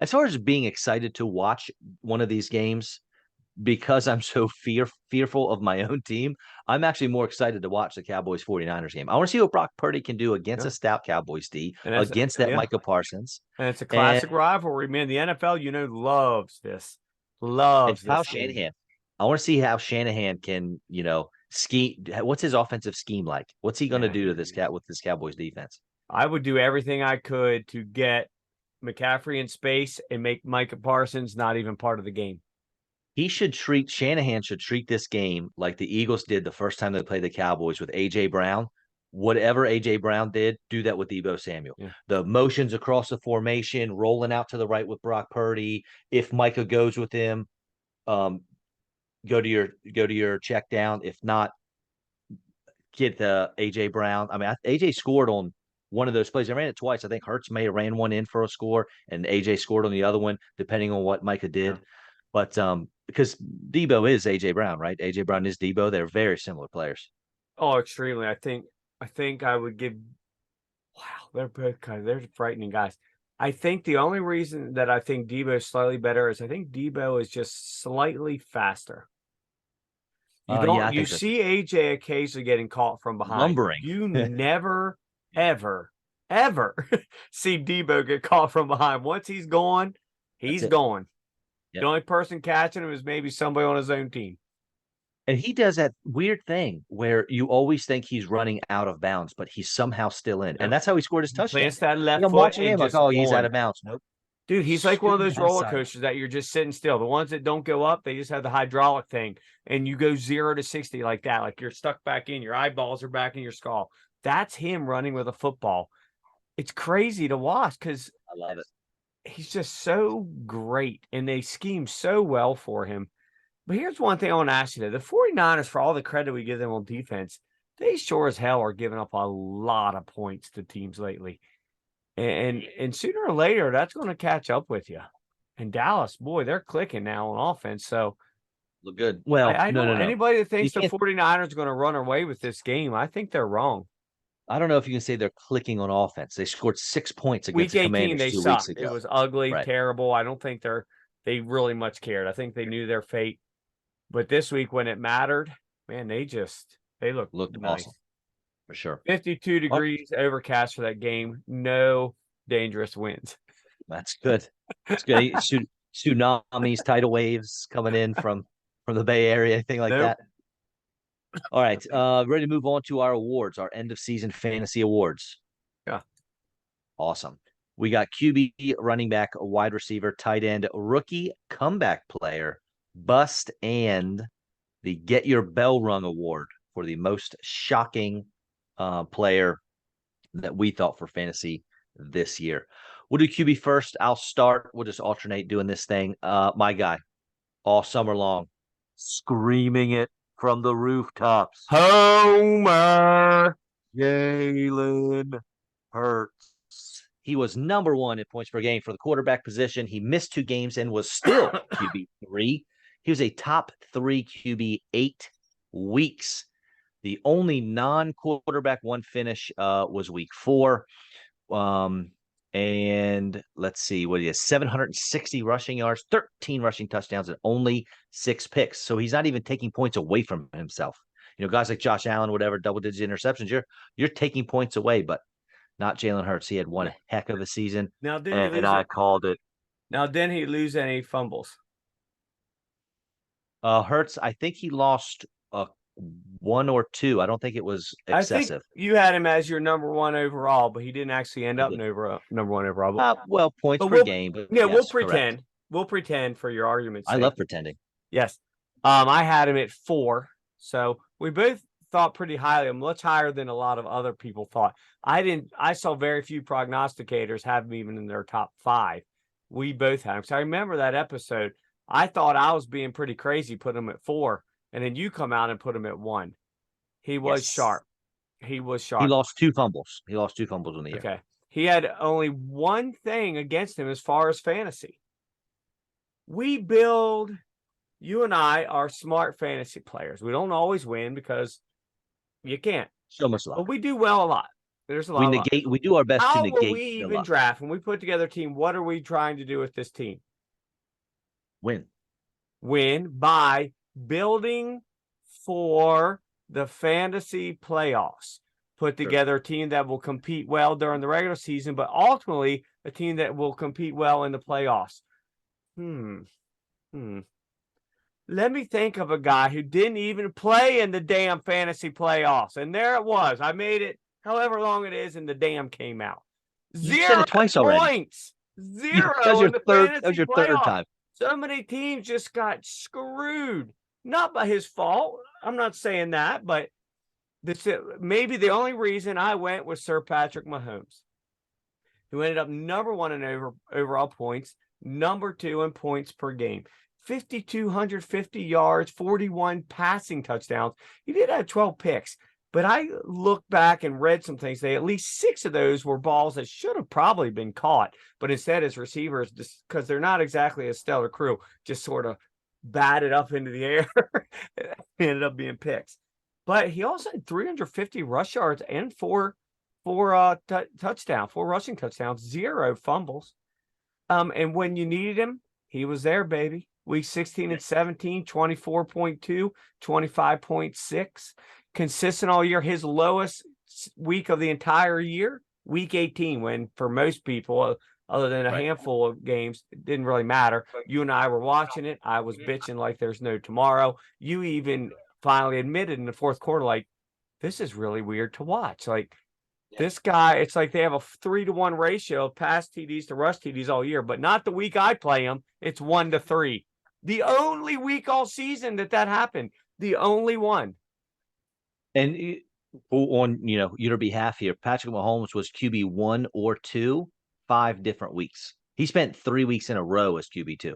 as far as being excited to watch one of these games, because I'm so fearful of my own team, I'm actually more excited to watch the Cowboys 49ers game. I want to see what Brock Purdy can do against a stout Cowboys D, against that Micah Parsons. And it's a classic rivalry, man. The NFL, loves this. Loves this. Shanahan. I want to see how Shanahan can, scheme. What's his offensive scheme like? What's he going to do to this with this Cowboys defense? I would do everything I could to get McCaffrey in space and make Micah Parsons not even part of the game. Shanahan should treat this game like the Eagles did the first time they played the Cowboys with A.J. Brown. Whatever A.J. Brown did, do that with Deebo Samuel. Yeah. The motions across the formation, rolling out to the right with Brock Purdy. If Micah goes with him, go to your check down. If not, get the A.J. Brown. I mean, A.J. scored on one of those plays. I ran it twice. I think Hurts may have ran one in for a score, and A.J. scored on the other one, depending on what Micah did. Yeah. But because Debo is AJ Brown, right? AJ Brown is Debo. They're very similar players. Oh, extremely. I think I would give. Wow, they're both they're frightening guys. I think the only reason that I think Debo is slightly better is I think Debo is just slightly faster. Yeah, I You think so too. see AJ occasionally getting caught from behind. Lumbering. You never, ever, ever see Debo get caught from behind. Once he's gone, That's he's it. gone. Yep. The only person catching him is maybe somebody on his own team. And he does that weird thing where you always think he's running out of bounds, but he's somehow still in. And Nope. that's how he scored his He touchdown. plants that Like left I'm foot watching and him like, just oh, he's out going. of bounds. Nope. Dude, he's like one of those Shooting that roller side. coasters that you're just sitting still. The ones that don't go up, they just have the hydraulic thing, and you go 0 to 60 like that. Like you're stuck back in, your eyeballs are back in your skull. That's him running with a football. It's crazy to watch because I love it. he's just so great, and they scheme so well for him. But here's one thing I want to ask you, though. The 49ers, for all the credit we give them on defense, they sure as hell are giving up a lot of points to teams lately. And sooner or later, that's going to catch up with you. And Dallas, boy, they're clicking now on offense. So Look good. Well, I no, no, don't no. anybody that You thinks the can't 49ers are going to run away with this game, I think they're wrong. I don't know if you can say they're clicking on offense. They scored 6 points against Week the 18, Commanders they 2 weeks sucked. It ago. was ugly, Right. terrible. I don't think they really much cared. I think they knew their fate. But this week when it mattered, man, they Looked nice. awesome for sure. 52 degrees overcast for that game. No dangerous winds. That's good. It's good. Tsunamis, tidal waves coming in from the Bay Area, anything like Nope. that. All right. Ready to move on to our awards, our end of season fantasy awards. Yeah. Awesome. We got QB, running back, wide receiver, tight end, rookie, comeback player, bust, and the Get Your Bell Rung Award for the most shocking player that we thought for fantasy this year. We'll do QB first. I'll start. We'll just alternate doing this thing. My guy, all summer long, screaming it from the rooftops. Homer. Jalen Hurts. He was number one in points per game for the quarterback position. He missed 2 games and was still QB3. He was a top 3 QB 8 weeks. The only non-quarterback one finish was week 4. And let's see what he has 760 rushing yards, 13 rushing touchdowns, and only 6 picks. So he's not even taking points away from himself. You know, guys like Josh Allen, whatever, double-digit interceptions, you're taking points away, but not Jalen Hurts. He had one heck of a season. Now didn't he lose I called it. Now didn't he lose any fumbles? Hurts, I think he lost 1 or 2. I don't think it was excessive. I think you had him as your number 1 overall, but he didn't actually end up number 1 overall. Well, points but per game. But yeah, yes, we'll pretend. Correct. We'll pretend for your argument's I sake. love pretending. Yes. I had him at 4. So we both thought pretty highly of him, much higher than a lot of other people thought. I saw very few prognosticators have him even in their top 5. We both had him. So I remember that episode. I thought I was being pretty crazy, put him at 4, and then you come out and put him at 1. He was sharp. He was sharp. He lost 2 fumbles. He lost 2 fumbles in the year. Okay. He had only one thing against him as far as fantasy. You and I are smart fantasy players. We don't always win because you can't. So much luck. But we do well a lot. There's a lot. We do our best How to negate. will we even draft when we put together a team? What are we trying to do with this team? Win by building for the fantasy playoffs. Put together a team that will compete well during the regular season, but ultimately a team that will compete well in the playoffs. Let me think of a guy who didn't even play in the damn fantasy playoffs. And there it was. I made it however long it is, and the damn came out. 0 You said it twice already. points. 0 that was your third time. So many teams just got screwed. Not by his fault. I'm not saying that, but maybe the only reason I went was Sir Patrick Mahomes, who ended up number 1 in overall points, number 2 in points per game. 5,250 yards, 41 passing touchdowns. He did have 12 picks, but I looked back and read some things. At least 6 of those were balls that should have probably been caught, but instead his receivers, just because they're not exactly a stellar crew, just sort of batted up into the air. It ended up being picks. But he also had 350 rush yards and four rushing touchdowns, 0 fumbles. And when you needed him, he was there, baby. Week 16 and 17, 24.2, 25.6. Consistent all year. His lowest week of the entire year, week 18, when for most people, other than a handful of games, it didn't really matter. You and I were watching it. I was bitching like there's no tomorrow. You even finally admitted in the fourth quarter, like, this is really weird to watch. Like, this guy, it's like they have a 3-to-1 ratio of pass TDs to rush TDs all year, but not the week I play him. It's 1-3. The only week all season that happened. The only one. And on your behalf here, Patrick Mahomes was QB 1 or 2, 5 different weeks. He spent 3 weeks in a row as QB2.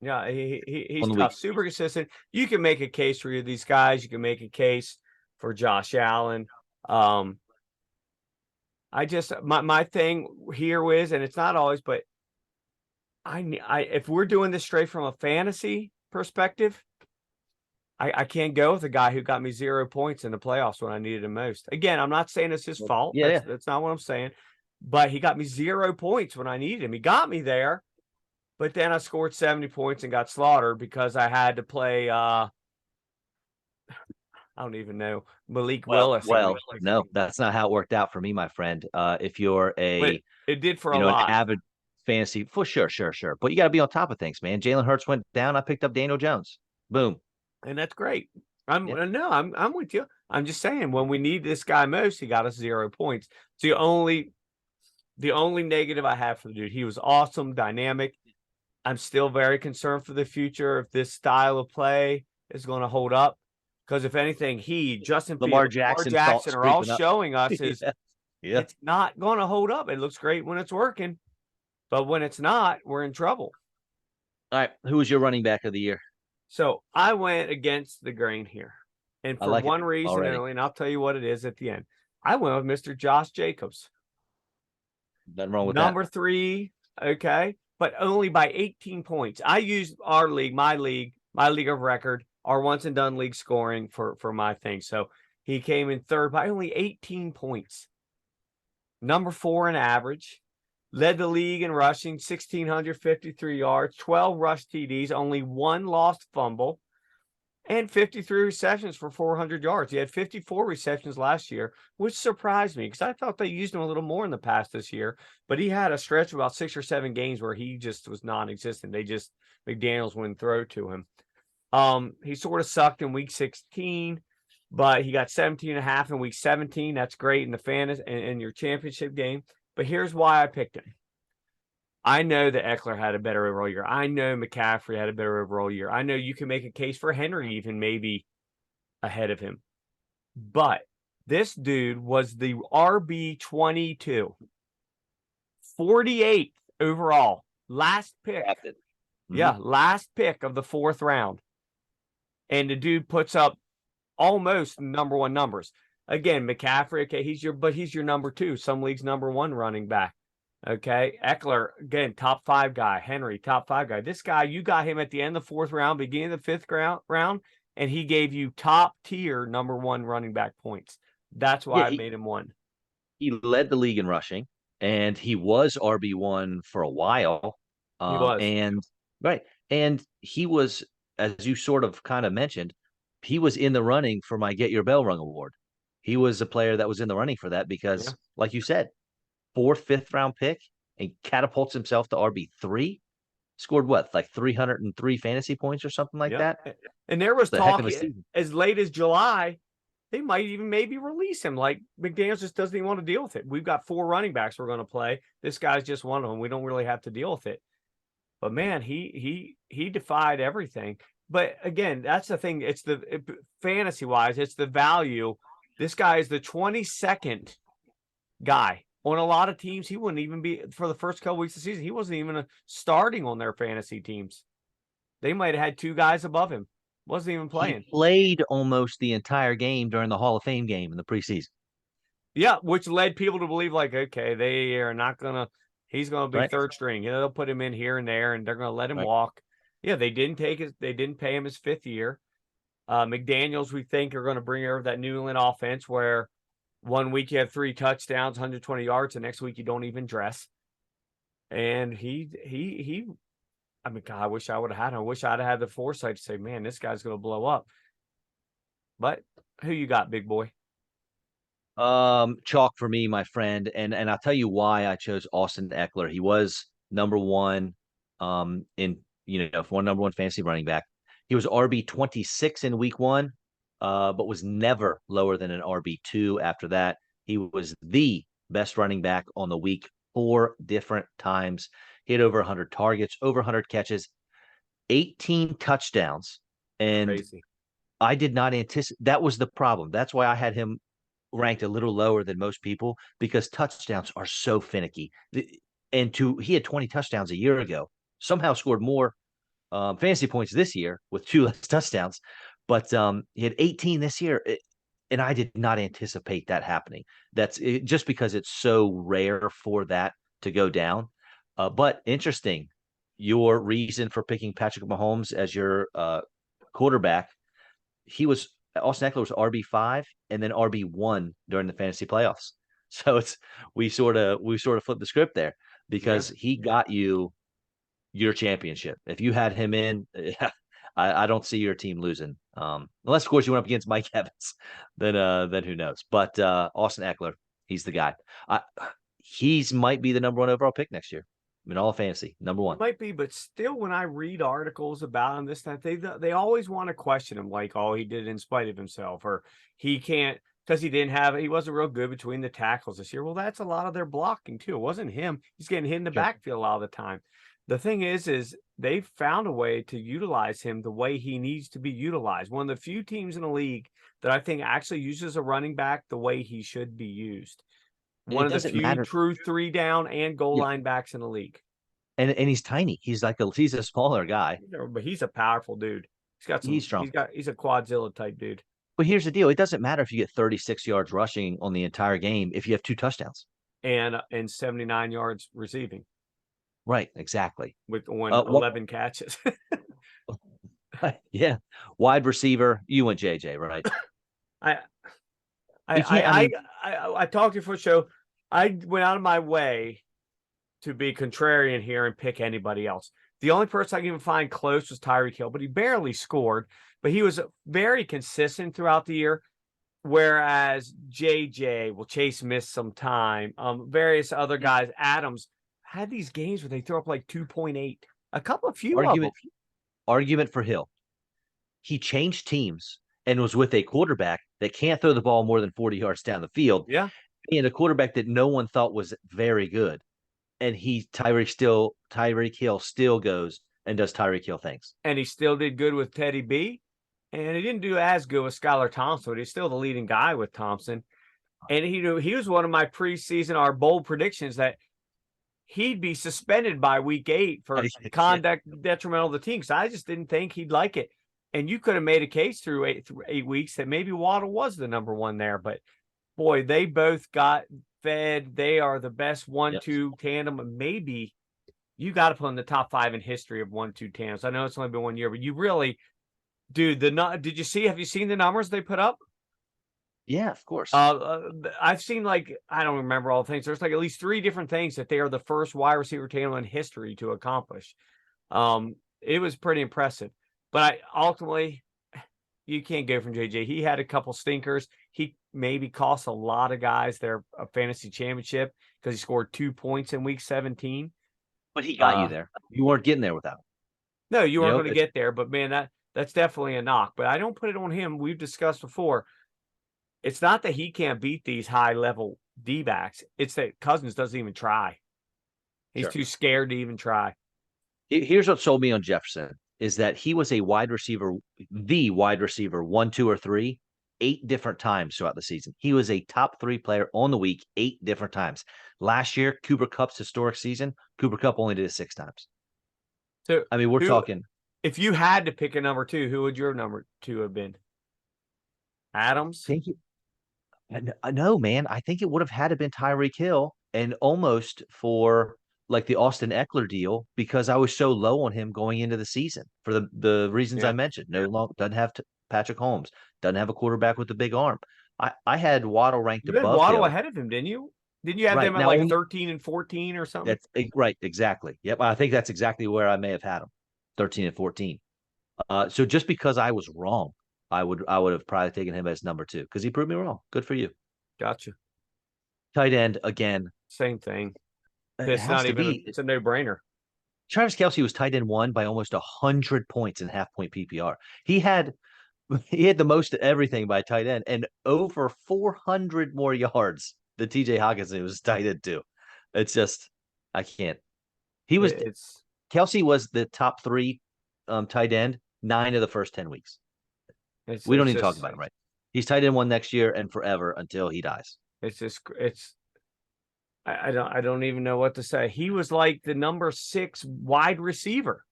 Yeah, he's tough, super consistent. You can make a case for these guys. You can make a case for Josh Allen. I just my thing here is, and it's not always, but I if we're doing this straight from a fantasy perspective, I can't go with a guy who got me 0 points in the playoffs when I needed him most. Again, I'm not saying it's his fault. That's not what I'm saying. But he got me 0 points when I needed him. He got me there, but then I scored 70 points and got slaughtered because I had to play I don't even know, Malik Willis. Well, no, that's not how it worked out for me, my friend. If you're it did for a lot. An avid fantasy, for sure. But you got to be on top of things, man. Jalen Hurts went down. I picked up Daniel Jones. Boom. And that's great. I'm with you. I'm just saying, when we need this guy most, he got us 0 points. It's the only negative I have for the dude. He was awesome, dynamic. I'm still very concerned for the future if this style of play is going to hold up. Because if anything, Justin Lamar Fields, Jackson are all showing us is it's not going to hold up. It looks great when it's working, but when it's not, we're in trouble. All right, who was your running back of the year? So I went against the grain here, and for one reason only, and I'll tell you what it is at the end. I went with Mr. Josh Jacobs. Nothing wrong with number 3, okay, but only by 18 points. I used our league, my league of record, our once and done league scoring for my thing. So he came in third by only 18 points. Number 4 in average. Led the league in rushing, 1,653 yards, 12 rush TDs, only 1 lost fumble, and 53 receptions for 400 yards. He had 54 receptions last year, which surprised me because I thought they used him a little more in the past this year. But he had a stretch of about 6 or 7 games where he just was non-existent. McDaniels wouldn't throw to him. He sort of sucked in week 16, but he got 17.5 in week 17. That's great in the fantasy in your championship game. But here's why I picked him. I know that Eckler had a better overall year. I know McCaffrey had a better overall year. I know you can make a case for Henry even maybe ahead of him. But this dude was the RB22, 48th overall, last pick. Mm-hmm. Yeah, last pick of the 4th round. And the dude puts up almost number 1 numbers. Again, McCaffrey, okay, he's your number 2. Some leagues number 1 running back. Okay, Eckler, again, top 5 guy. Henry, top 5 guy. This guy, you got him at the end of the 4th round, beginning of the 5th round, and he gave you top tier number 1 running back points. That's why I made him 1. He led the league in rushing, and he was RB1 for a while. He was. And he was, as you sort of kind of mentioned, he was in the running for my Get Your Bell Rung award. He was a player that was in the running for that because, like you said, 4th, 5th round pick, and catapults himself to RB3. Scored what, like 303 fantasy points or something like that? And there was talk as late as July, they might even maybe release him. Like, McDaniels just doesn't even want to deal with it. We've got 4 running backs we're going to play. This guy's just one of them. We don't really have to deal with it. But man, he defied everything. But again, that's the thing. It's fantasy wise, it's the value. This guy is the 22nd guy. On a lot of teams, he wouldn't even be, for the first couple weeks of the season, he wasn't even starting on their fantasy teams. They might have had 2 guys above him. Wasn't even playing. He played almost the entire game during the Hall of Fame game in the preseason. Yeah, which led people to believe, like, okay, they are not going to, he's going to be 3rd string. They'll put him in here and there, and they're going to let him walk. Yeah, they didn't pay him his 5th year. McDaniels, we think, are going to bring over that New England offense where one week you have 3 touchdowns, 120 yards, the next week you don't even dress. And I mean, God, I wish I would have had him. I wish I'd have had the foresight to say, man, this guy's going to blow up. But who you got, big boy? Chalk for me, my friend, and I'll tell you why I chose Austin Eckler. He was number one, in for number one fantasy running back. He was RB 26 in week one, but was never lower than an RB two after that. He was the best running back on the week 4 different times. Hit over 100 targets, over 100 catches, 18 touchdowns, and Crazy. I did not anticipate that was the problem. That's why I had him ranked a little lower than most people because touchdowns are so finicky. And he had 20 touchdowns a year ago. Somehow scored more fantasy points this year with 2 less touchdowns, but he had 18 this year. And I did not anticipate that happening. That's just because it's so rare for that to go down. But interesting, your reason for picking Patrick Mahomes as your quarterback, Austin Eckler was RB5 and then RB1 during the fantasy playoffs. So we sort of flipped the script there because he got you your championship. If you had him in, I don't see your team losing. Unless of course you went up against Mike Evans, then who knows? But Austin Eckler, he's the guy. He's might be the number one overall pick next year in all of fantasy, number one. Might be, but still, when I read articles about him, this, that, they always want to question him, like, oh, he did it in spite of himself, or he can't because he wasn't real good between the tackles this year. Well, that's a lot of their blocking too. It wasn't him. He's getting hit in the backfield a lot of the time. The thing is they found a way to utilize him the way he needs to be utilized. One of the few teams in the league that I think actually uses a running back the way he should be used. One of the few true 3-down and goal line backs in the league. And he's tiny. He's a smaller guy. But he's a powerful dude. He's strong. He's a quadzilla type dude. But here's the deal. It doesn't matter if you get 36 yards rushing on the entire game if you have 2 touchdowns. And 79 yards receiving. Right, exactly. With 11 catches. Yeah. Wide receiver, you went JJ, right? I talked to you for a show. I went out of my way to be contrarian here and pick anybody else. The only person I can even find close was Tyreek Hill, but he barely scored. But he was very consistent throughout the year. Whereas JJ, Chase missed some time. Various other guys, Adams, had these games where they throw up like 2.8. A few argument for Hill. He changed teams and was with a quarterback that can't throw the ball more than 40 yards down the field. Yeah. And a quarterback that no one thought was very good. And Tyreek Hill still goes and does Tyreek Hill things. And he still did good with Teddy B. And he didn't do as good with Skylar Thompson, but he's still the leading guy with Thompson. And he was one of my preseason, our bold predictions that he'd be suspended by week 8 for conduct detrimental to the team. Because I just didn't think he'd like it. And you could have made a case through 8 weeks that maybe Waddle was the number one there. But boy, they both got fed. They are the best 1-2 tandem. And maybe you got to put in the top 5 in history of 1-2 tandems. I know it's only been 1 year, but you really, dude, have you seen the numbers they put up? Yeah, of course. I've seen, like, I don't remember all the things. There's like at least 3 different things that they are the first wide receiver tandem in history to accomplish. It was pretty impressive. But ultimately, you can't go from JJ. He had a couple stinkers. He maybe cost a lot of guys their fantasy championship because he scored 2 points in week 17. But he got you there. You weren't getting there without him. No, you weren't going to get there. But, man, that's definitely a knock. But I don't put it on him. We've discussed before. It's not that he can't beat these high-level D-backs. It's that Cousins doesn't even try. He's too scared to even try. Here's what sold me on Jefferson is that he was the wide receiver 1, 2, or 3, 8 different times throughout the season. He was a top 3 player on the week 8 different times. Last year, Cooper Kupp's historic season, Cooper Kupp only did it 6 times. So I mean, we're talking. If you had to pick a number 2, who would your number 2 have been? Adams? No, man. I think it would have had to been Tyreek Hill, and almost for like the Austin Eckler deal because I was so low on him going into the season for the reasons I Yeah. mentioned. No long doesn't have Patrick Holmes, doesn't have a quarterback with a big arm. I had Waddle ranked You had above Waddle Hill. ahead of him, didn't you? Didn't you have Right them at now, like 13 and 14 or something? right, exactly. Yep, I think that's exactly where I may have had him, 13 and 14. So just because I was wrong, I would have probably taken him as number 2 because he proved me wrong. Good for you. Gotcha. Tight end again. Same thing. It It's has not to even, be. it's a no brainer. Travis Kelce was tight end 1 by almost 100 points in half point PPR. He had he had the most of everything by tight end and over 400 more yards than TJ Hawkinson was tight end 2. It's just I can't. He was It's, Kelce was the top 3 tight end 9 of the first 10 weeks. it's, We don't it's even talk just, about him, right? He's tight end 1 next year and forever until he dies. it's just, it's, I don't even know what to say. He was like the number 6 wide receiver.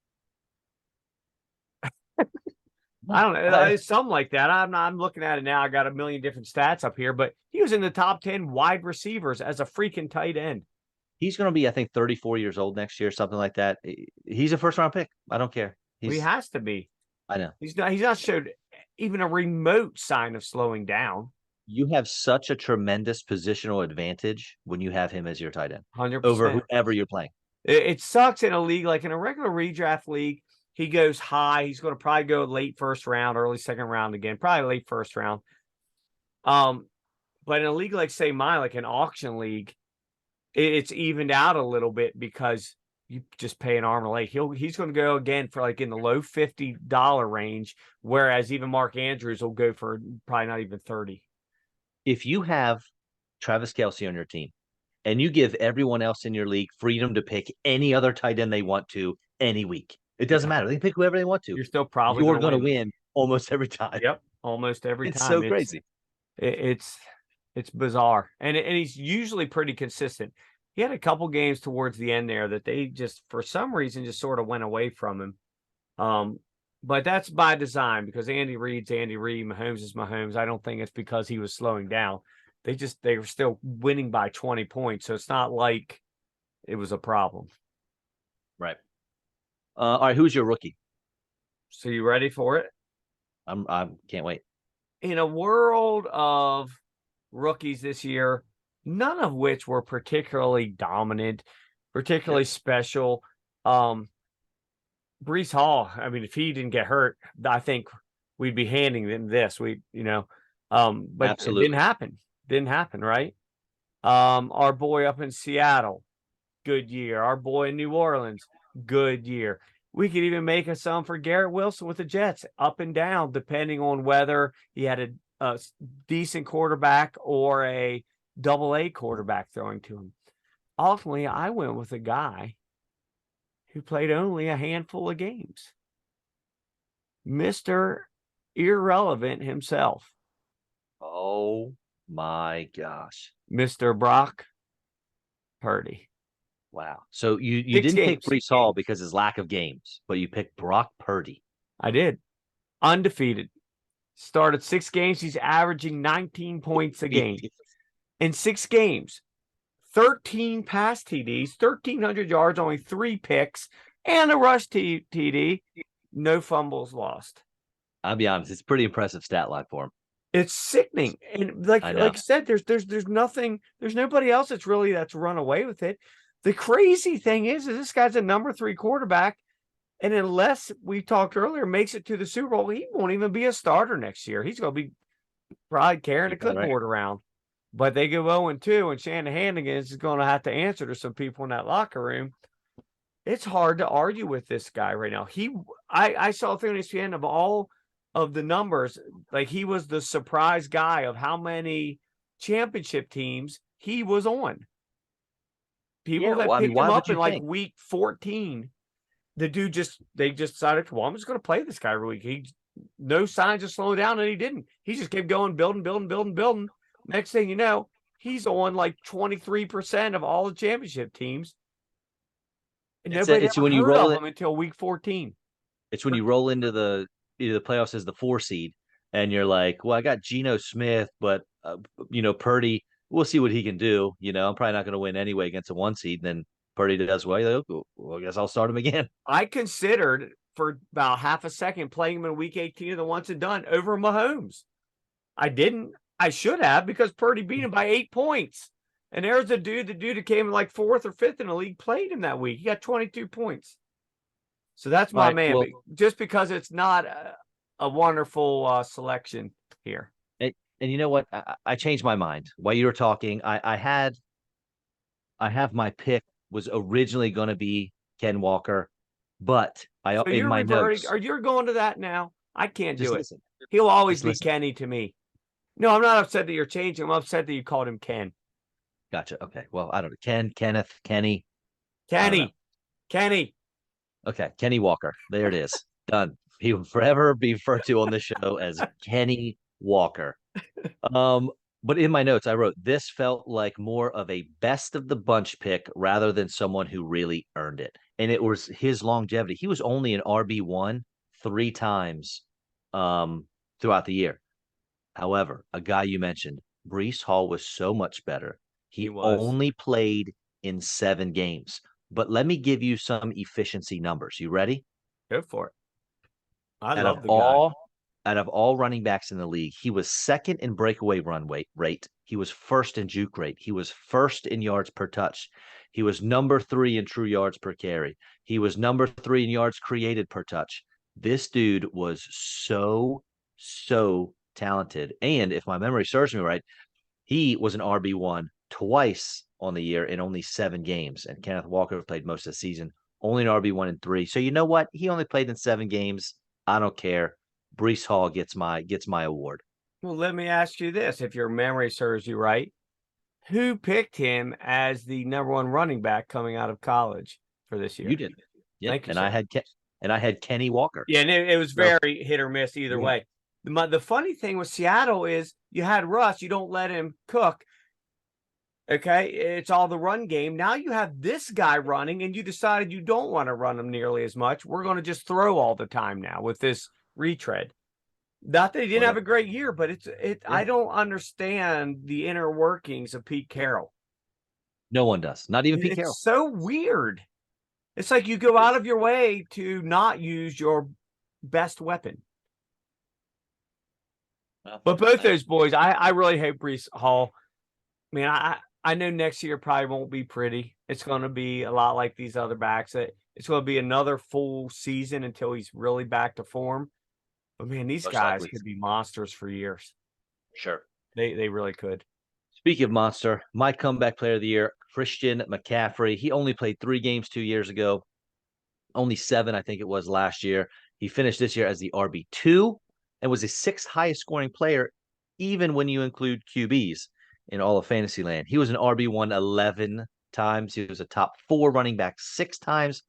I don't know. It's something like that. I'm looking at it now. I got a million different stats up here, but he was in the top 10 wide receivers as a freaking tight end. He's going to be, I think, 34 years old next year, something like that. He's a first round pick. I don't care. Well, he has to be. I know. He's not showed even a remote sign of slowing down. You have such a tremendous positional advantage when you have him as your tight end over 100%. whoever you're playing. It sucks in a league like in a regular redraft league. He goes high. He's going to probably go late first round, early second round again, probably late first round. But in a league like say mine, like an auction league, it's evened out a little bit because you just pay an arm and a leg. He's going to go again for like in the low $50 range, whereas even Mark Andrews will go for probably not even 30. If you have Travis Kelce on your team and you give everyone else in your league freedom to pick any other tight end they want to any week, it doesn't Yeah. matter. They can pick whoever they want to. You're still probably You're going going to to win almost every time. Yep, almost every It's time. so crazy. It's bizarre, and he's usually pretty consistent. He had a couple games towards the end there that they just for some reason just sort of went away from him. But that's by design because Andy Reid's Andy Reid, Mahomes is Mahomes. I don't think it's because he was slowing down. They were still winning by 20 points, so it's not like it was a problem. Right. All right. Who's your rookie? So you ready for it? I can't wait. In a world of rookies this year, none of which were particularly dominant, particularly special. Brees Hall, I mean, if he didn't get hurt, I think we'd be handing them this. But Absolutely. it didn't happen. Didn't happen, right? Our boy up in Seattle, good year. Our boy in New Orleans, good year. We could even make a sum for Garrett Wilson with the Jets, up and down, depending on whether he had a decent quarterback or a double-A quarterback throwing to him. Ultimately, I went with a guy who played only a handful of games. Mr. Irrelevant himself. Oh my gosh. Mr. Brock Purdy. Wow. So you 6 didn't pick games. Brees Hall because his lack of games, but you picked Brock Purdy. I did. Undefeated. Started 6 games. He's averaging 19 points a game. In 6 games, 13 pass TDs, 1,300 yards, only 3 picks, and a rush TD, no fumbles lost. I'll be honest, it's a pretty impressive stat line for him. It's sickening. And like I said, there's nothing, there's nobody else that's run away with it. The crazy thing is this guy's a number 3 quarterback. And unless we talked earlier, makes it to the Super Bowl, he won't even be a starter next year. He's going to be probably carrying a clipboard around. But they go 0-2, and Shanahan is going to have to answer to some people in that locker room. It's hard to argue with this guy right now. I saw through ESPN of all of the numbers, like he was the surprise guy of how many championship teams he was on. People that picked him up in like week 14. The dude they just decided, well, I'm just going to play this guy every week. He no signs of slowing down, and he didn't. He just kept going, building. Next thing you know, he's on like 23% of all the championship teams. And nobody ever heard of him until week 14. It's when you roll into the playoffs as the 4 seed, and you're like, well, I got Geno Smith, but Purdy, we'll see what he can do. I'm probably not going to win anyway against a 1 seed. And then Purdy does well. Well, I guess I'll start him again. I considered for about half a second playing him in week 18 of the once and done over Mahomes. I didn't. I should have because Purdy beat him by 8 points. And there's the dude that came in like 4th or 5th in the league, played him that week. He got 22 points. So that's my man. Well, just because it's not a wonderful selection here. and you know what? I changed my mind while you were talking. I have my pick was originally going to be Ken Walker, but So in you're my reverting. notes. Are you going to that now? I can't Just do it. listen. He'll always Just be listen. Kenny to me. No, I'm not upset that you're changing. I'm upset that you called him Ken. Gotcha. Okay. Well, I don't know. Kenneth, Kenny. Kenny. Okay. Kenny Walker. There it is. Done. He will forever be referred to on this show as Kenny Walker. But in my notes, I wrote this felt like more of a best of the bunch pick rather than someone who really earned it. And it was his longevity. He was only an RB1 3 times throughout the year. However, a guy you mentioned, Brees Hall, was so much better. He He was. only played in 7 games. But let me give you some efficiency numbers. You ready? Go for it. I Out of love the guy. all out of all running backs in the league, he was second in breakaway run rate. He was first in juke rate. He was first in yards per touch. He was number 3 in true yards per carry. He was number 3 in yards created per touch. This dude was so talented. And if my memory serves me right, he was an RB1 twice on the year in only 7 games. And Kenneth Walker played most of the season, only an RB1 in 3. So you know what? He only played in 7 games. I don't care. Brees Hall gets my award. Well, let me ask you this. If your memory serves you right, who picked him as the number 1 running back coming out of college for this year? You did. Yep. Thank you, And sir. I had Kenny Walker. Yeah, and it was So, very hit or miss either yeah. way. The funny thing with Seattle is you had Russ, you don't let him cook. Okay, it's all the run game. Now you have this guy running, and you decided you don't want to run him nearly as much. We're going to just throw all the time now with this retread. Not that he didn't have a great year, but Yeah. I don't understand the inner workings of Pete Carroll. No one does. Not even Pete It's Carroll. so weird. It's like you go out of your way to not use your best weapon. But both those boys, I really hope Brees Hall. I mean, I know next year probably won't be pretty. It's going to be a lot like these other backs. It's going to be another full season until he's really back to form. But man, these Most guys likely. could be monsters for years. Sure. They really could. Speaking of monster, my comeback player of the year, Christian McCaffrey. He only played 3 games 2 years ago. Only 7, I think it was last year. He finished this year as the RB2 and was the 6th highest scoring player, even when you include QBs in all of Fantasyland. He was an RB1 11 times. He was a top 4 running back 6 times.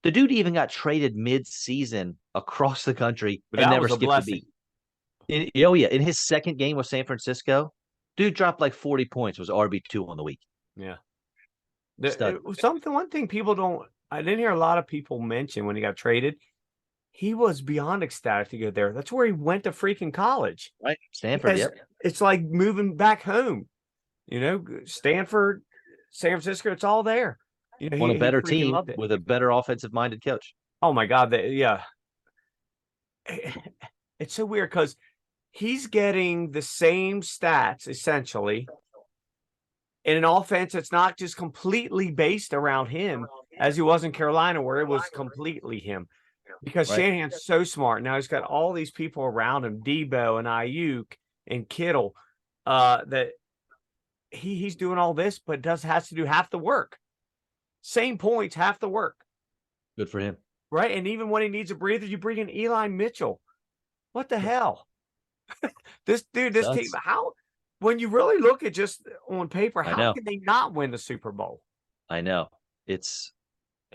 The dude even got traded mid-season across the country But and that never was a skipped a blessing. beat. In his second game with San Francisco, dude dropped like 40 points, was RB2 on the week. Yeah. One thing people don't, I didn't hear a lot of people mention when he got traded. He was beyond ecstatic to go there. That's where he went to freaking college. Right. Stanford, yep. It's like moving back home. Stanford, San Francisco, it's all there. On a better he team loved it. with a better offensive-minded coach. Oh my God. Yeah. It's so weird because he's getting the same stats essentially in an offense that's not just completely based around him as he was in Carolina, where it was completely him. Because Right. Shanahan's so smart. Now he's got all these people around him, Debo and Ayuk and Kittle, that he's doing all this, but has to do half the work. Same points, half the work. Good for him. Right? And even when he needs a breather, you bring in Eli Mitchell. What the hell? This team, how, when you really look at just on paper, how can they not win the Super Bowl? I know. It's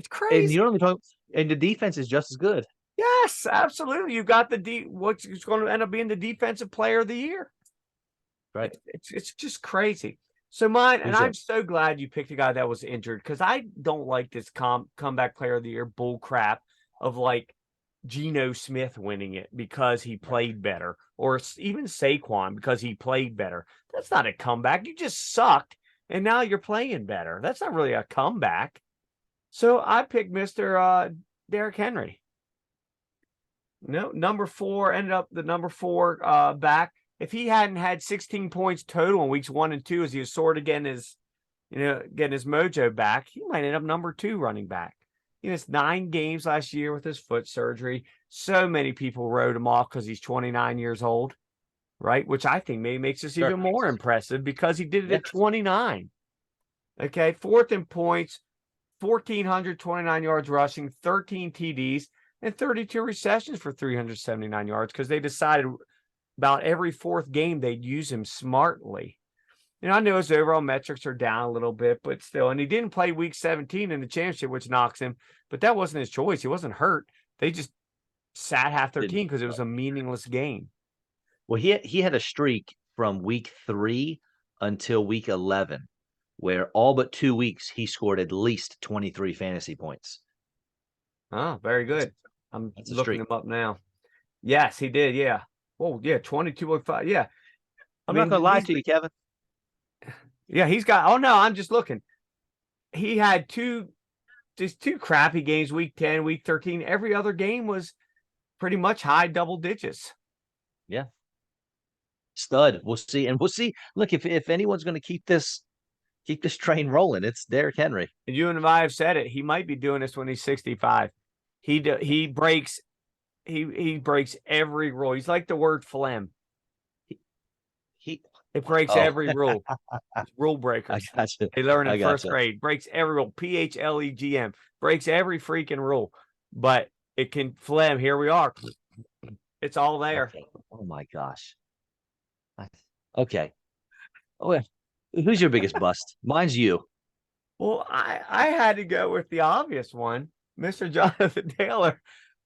crazy. And you don't even talk, and the defense is just as good. Yes, absolutely. You got what's going to end up being the defensive player of the year. Right. It's just crazy. So I'm so glad you picked a guy that was injured because I don't like this comeback player of the year bull crap of like Geno Smith winning it because he played better, or even Saquon because he played better. That's not a comeback. You just sucked, and now you're playing better. That's not really a comeback. So I picked Mr. Derrick Henry. No, number 4 ended up the number 4 back. If he hadn't had 16 points total in weeks 1 and 2 as he was sort of getting his mojo back, he might end up number 2 running back. He missed 9 games last year with his foot surgery. So many people wrote him off because he's 29 years old, right? Which I think maybe makes this even more impressive because he did it at 29. Okay, 4th in points, 1,429 yards rushing, 13 TDs, and 32 receptions for 379 yards because they decided about every 4th game they'd use him smartly. I know his overall metrics are down a little bit, but still. And he didn't play week 17 in the championship, which knocks him. But that wasn't his choice. He wasn't hurt. They just sat half their team because it was a meaningless game. Well, he had a streak from week 3 until week 11, where all but 2 weeks he scored at least 23 fantasy points. Oh, very good. I'm looking him up now. Yes, he did. Yeah. Oh, yeah. 22.5. Yeah. I'm not going to lie to you, Kevin. Yeah, he's got. Oh no, I'm just looking. He had two crappy games. Week 10, week 13. Every other game was pretty much high double digits. Yeah. Stud. We'll see, and we'll see. Look, if anyone's going to keep this train rolling, it's Derrick Henry. And you and I have said it. He might be doing this when he's 65. He breaks every rule. He's like the word phlegm. It breaks every rule. Rule breakers. I gotcha. They learn in first grade. Breaks every rule. PHLEGM. Breaks every freaking rule. But it can phlegm. Here we are. It's all there. Okay. Oh my gosh. Okay. Oh, yeah. Who's your biggest bust? Mine's you. Well, I had to go with the obvious one, Mr. Jonathan Taylor.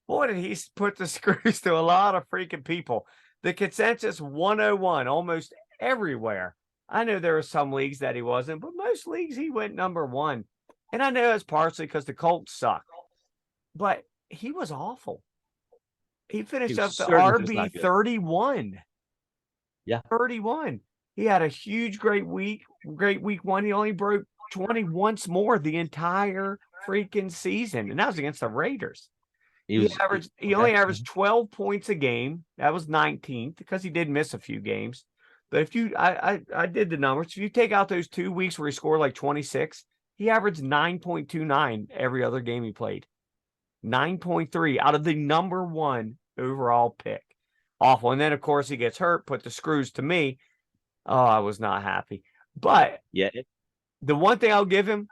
Boy, did he put the screws to a lot of freaking people. The consensus 101 almost everywhere. I know there are some leagues that he wasn't, but most leagues he went number 1. And I know it's partially because the Colts suck, but he was awful. He finished up the RB 31. Yeah. 31. He had a huge, great week 1. He only broke 20 once more the entire freaking season. And that was against the Raiders. He only averaged 12 points a game. That was 19th because he did miss a few games. But if I did the numbers. If you take out those 2 weeks where he scored like 26, he averaged 9.29 every other game he played. 9.3 out of the number 1 overall pick. Awful. And then, of course, he gets hurt, put the screws to me. Oh, I was not happy. But yeah, the one thing I'll give him,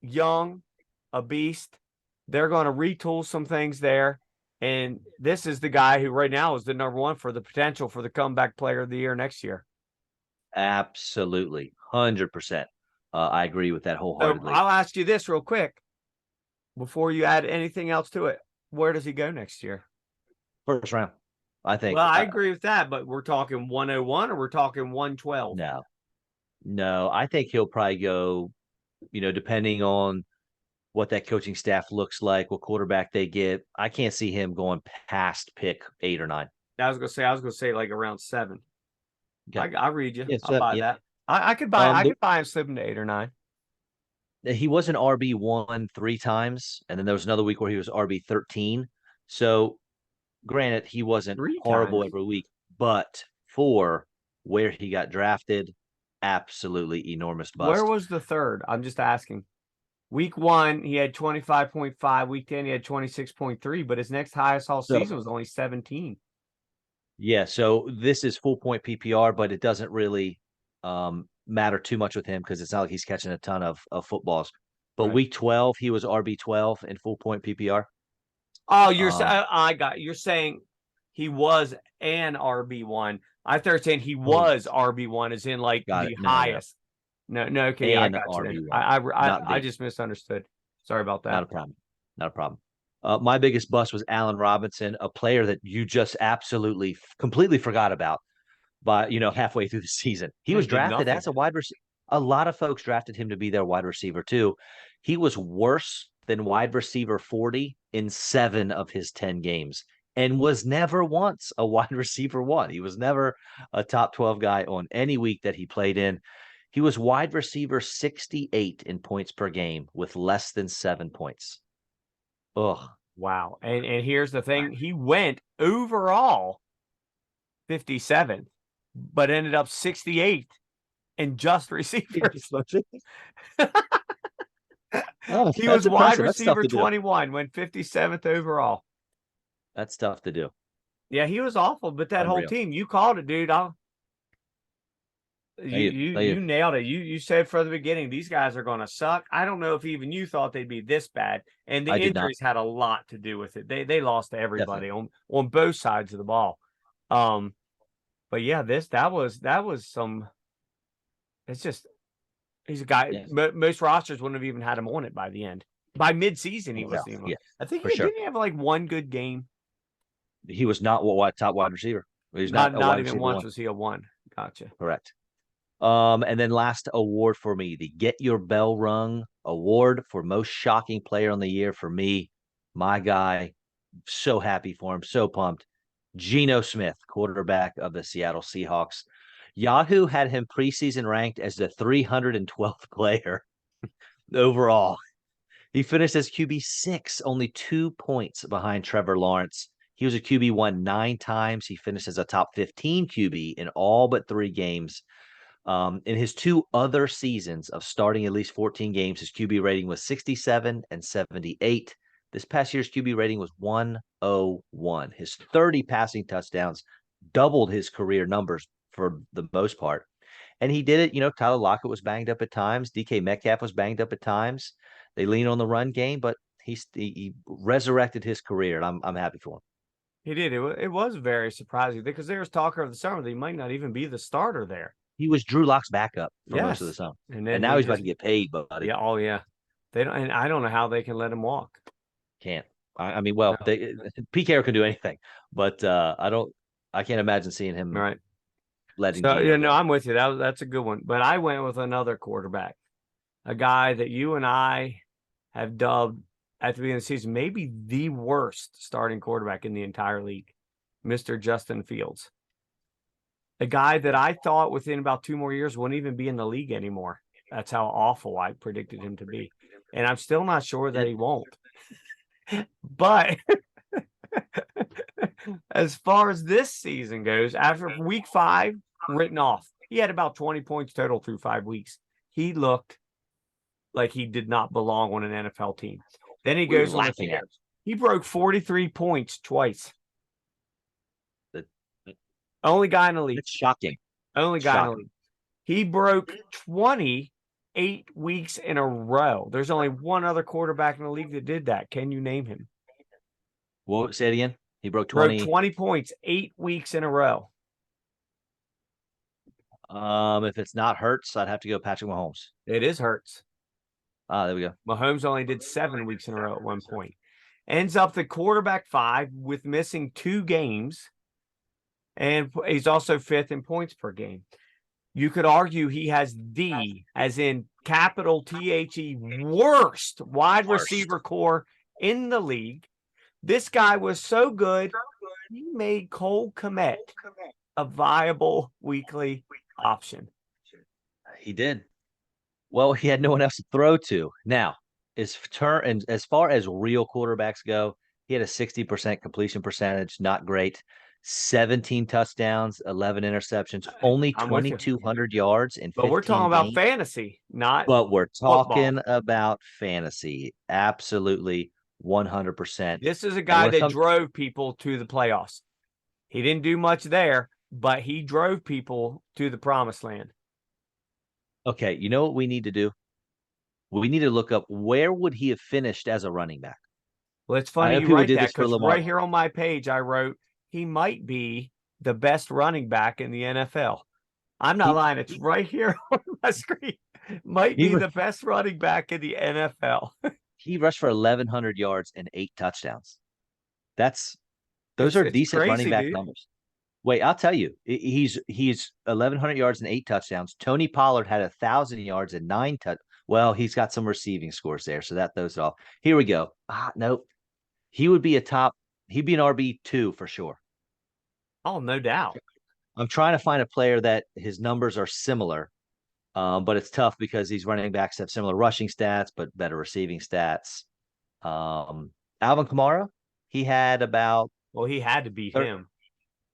young, a beast. They're going to retool some things there. And this is the guy who right now is the number 1 for the potential for the comeback player of the year next year. Absolutely. 100%. I agree with that wholeheartedly. So I'll ask you this real quick before you add anything else to it. Where does he go next year? First round, I think. Well, I agree with that, but we're talking 101 or we're talking 112? No, I think he'll probably go, depending on what that coaching staff looks like, what quarterback they get. I can't see him going past pick 8 or 9. I was gonna say like around 7. Okay. I read you. Yeah, I'll buy that. I could buy him slipping to 8 or 9. He was an RB1 3 times, and then there was another week where he was RB13. So granted, he wasn't horrible every week, but for where he got drafted, absolutely enormous bust. Where was the third? I'm just asking. Week 1, he had 25.5. Week 10, he had 26.3, but his next highest all season was only 17. Yeah, so this is full point PPR, but it doesn't really matter too much with him because it's not like he's catching a ton of footballs. But right. Week 12, he was RB12 in full point PPR. Oh, you're saying he was an RB1. I thought you were saying he was RB1 as in like the highest. No, okay, I got you. I just misunderstood. Sorry about that. Not a problem. My biggest bust was Allen Robinson, a player that you just absolutely completely forgot about by halfway through the season. He was drafted as a wide receiver. A lot of folks drafted him to be their wide receiver too. He was worse than wide receiver 40 in 7 of his 10 games and was never once a wide receiver 1. He was never a top 12 guy on any week that he played in. He was wide receiver 68 in points per game with less than 7 points. Ugh. Wow. And here's the thing. He went overall 57th, but ended up 68th in just receivers. Oh, He that's was wide impressive. That's tough receiver to do. 21, went 57th overall. That's tough to do. Yeah, he was awful, but that whole Unreal. team, you called it, dude. You nailed it. You said from the beginning these guys are going to suck. I don't know if even you thought they'd be this bad, and the I did not. injuries had a lot to do with it. They lost to everybody Definitely. on both sides of the ball. But yeah, that was some. It's just he's a guy. Yes. Most rosters wouldn't have even had him on it by the end. By midseason, he No, wasn't even. yeah, I think for he sure. didn't have like one good game. He was not top wide receiver. He's not a Not wide even receiver once one. was he a one. Gotcha. Correct. And then last award for me, the Get Your Bell Rung award for most shocking player on the year for me. My guy, so happy for him, so pumped. Geno Smith, quarterback of the Seattle Seahawks. Yahoo had him preseason ranked as the 312th player overall. He finished as QB6, only 2 points behind Trevor Lawrence. He was a QB1 9 times. He finished as a top 15 QB in all but 3 games. In his 2 other seasons of starting at least 14 games, his QB rating was 67 and 78. This past year's QB rating was 101. His 30 passing touchdowns doubled his career numbers for the most part. And he did it. Tyler Lockett was banged up at times. DK Metcalf was banged up at times. They lean on the run game, but he resurrected his career, and I'm happy for him. He did. It was very surprising because there was talk over the summer that he might not even be the starter there. He was Drew Lock's backup for most of the Yes. summer, And and now he's about to get paid, buddy. Yeah. Oh yeah. They don't. And I don't know how they can let him walk. Can't. I mean, well, Pete Carroll can do anything, but I can't imagine seeing him Right. letting So Geno go. I'm with you. That's a good one. But I went with another quarterback, a guy that you and I have dubbed at the beginning of the season maybe the worst starting quarterback in the entire league, Mr. Justin Fields. A guy that I thought within about 2 more years wouldn't even be in the league anymore. That's how awful I predicted him to be. And I'm still not sure that he won't. But as far as this season goes, after week 5, written off, he had about 20 points total through 5 weeks. He looked like he did not belong on an NFL team. Then he goes on the tear. He broke 43 points twice. Only guy in the league. It's shocking. Only guy in the league. He broke 28 weeks in a row. There's only one other quarterback in the league that did that. Can you name him? Well, say it again. He broke 20. 20 points, 8 weeks in a row. If it's not Hurts, I'd have to go Patrick Mahomes. It is Hurts. There we go. Mahomes only did 7 weeks in a row at one point. Ends up the quarterback 5 with missing 2 games. And he's also 5th in points per game. You could argue he has the, as in capital THE, worst wide receiver core in the league. This guy was so good, he made Cole Kmet a viable weekly option. He did. Well, he had no one else to throw to. Now, as far as real quarterbacks go, he had a 60% completion percentage, not great. 17 touchdowns, 11 interceptions, only 2,200 yards in 15 But we're talking about games. fantasy, not But we're talking football. about fantasy. Absolutely 100%. This is a guy that drove people to the playoffs. He didn't do much there, but he drove people to the promised land. Okay, you know what we need to do? We need to look up where would he have finished as a running back. Well, it's funny you write that because right here on my page, I wrote he might be the best running back in the NFL. I'm not lying. It's right here on my screen. Might be the best running back in the NFL. He rushed for 1,100 yards and 8 touchdowns. Those are decent running back numbers. Wait, I'll tell you. He's 1,100 yards and 8 touchdowns. Tony Pollard had 1,000 yards and 9 touchdowns. Well, he's got some receiving scores there, so that throws it off. Here we go. Nope. He would be he'd be an RB2 for sure. Oh, no doubt. I'm trying to find a player that his numbers are similar. But it's tough because these running backs have similar rushing stats, but better receiving stats. Um, Alvin Kamara, he had about Well, he had to beat him.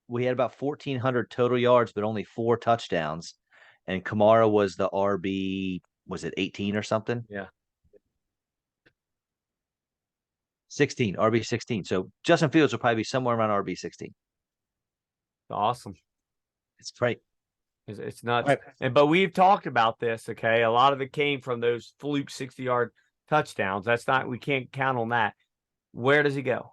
we had about 1,400 total yards, but only 4 touchdowns. And Kamara was the RB, was it 18 or something? Yeah. 16, RB 16. So Justin Fields will probably be somewhere around RB 16. Awesome. It's great. It's nuts. Right. But we've talked about this, okay? A lot of it came from those fluke 60-yard touchdowns. We can't count on that. Where does he go?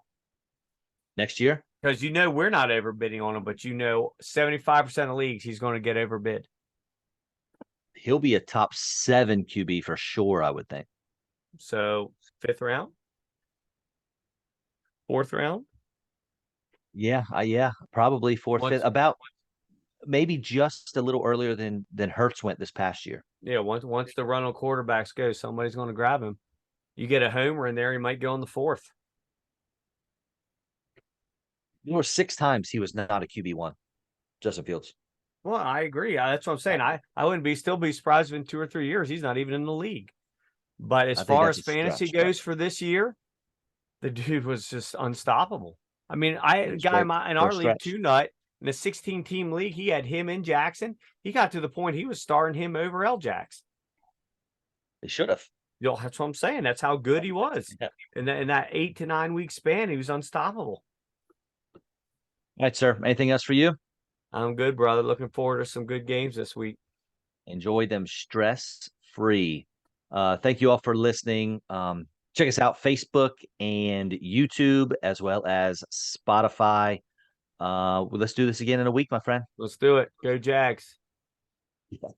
Next year? Because we're not overbidding on him, but 75% of leagues he's going to get overbid. He'll be a top 7 QB for sure, I would think. So 5th round? 4th round? Yeah, probably 4th, 5th, about maybe just a little earlier than Hurts went this past year. Yeah, once the run on quarterbacks goes, somebody's going to grab him. You get a homer in there, he might go in the 4th. There were 6 times he was not a QB1, Justin Fields. Well, I agree. That's what I'm saying. I wouldn't still be surprised if in 2 or 3 years he's not even in the league. But as far as fantasy goes for this year, the dude was just unstoppable. I mean, a guy in our league, Two-Nut, in a 16-team league, he had him in Jackson. He got to the point he was starting him over L-Jax. They should have. That's what I'm saying. That's how good he was. Yeah. In that 8 to 9 week span, he was unstoppable. All right, sir. Anything else for you? I'm good, brother. Looking forward to some good games this week. Enjoy them stress-free. Thank you all for listening. Check us out, Facebook and YouTube, as well as Spotify. Let's do this again in a week, my friend. Let's do it. Go Jags. Yeah.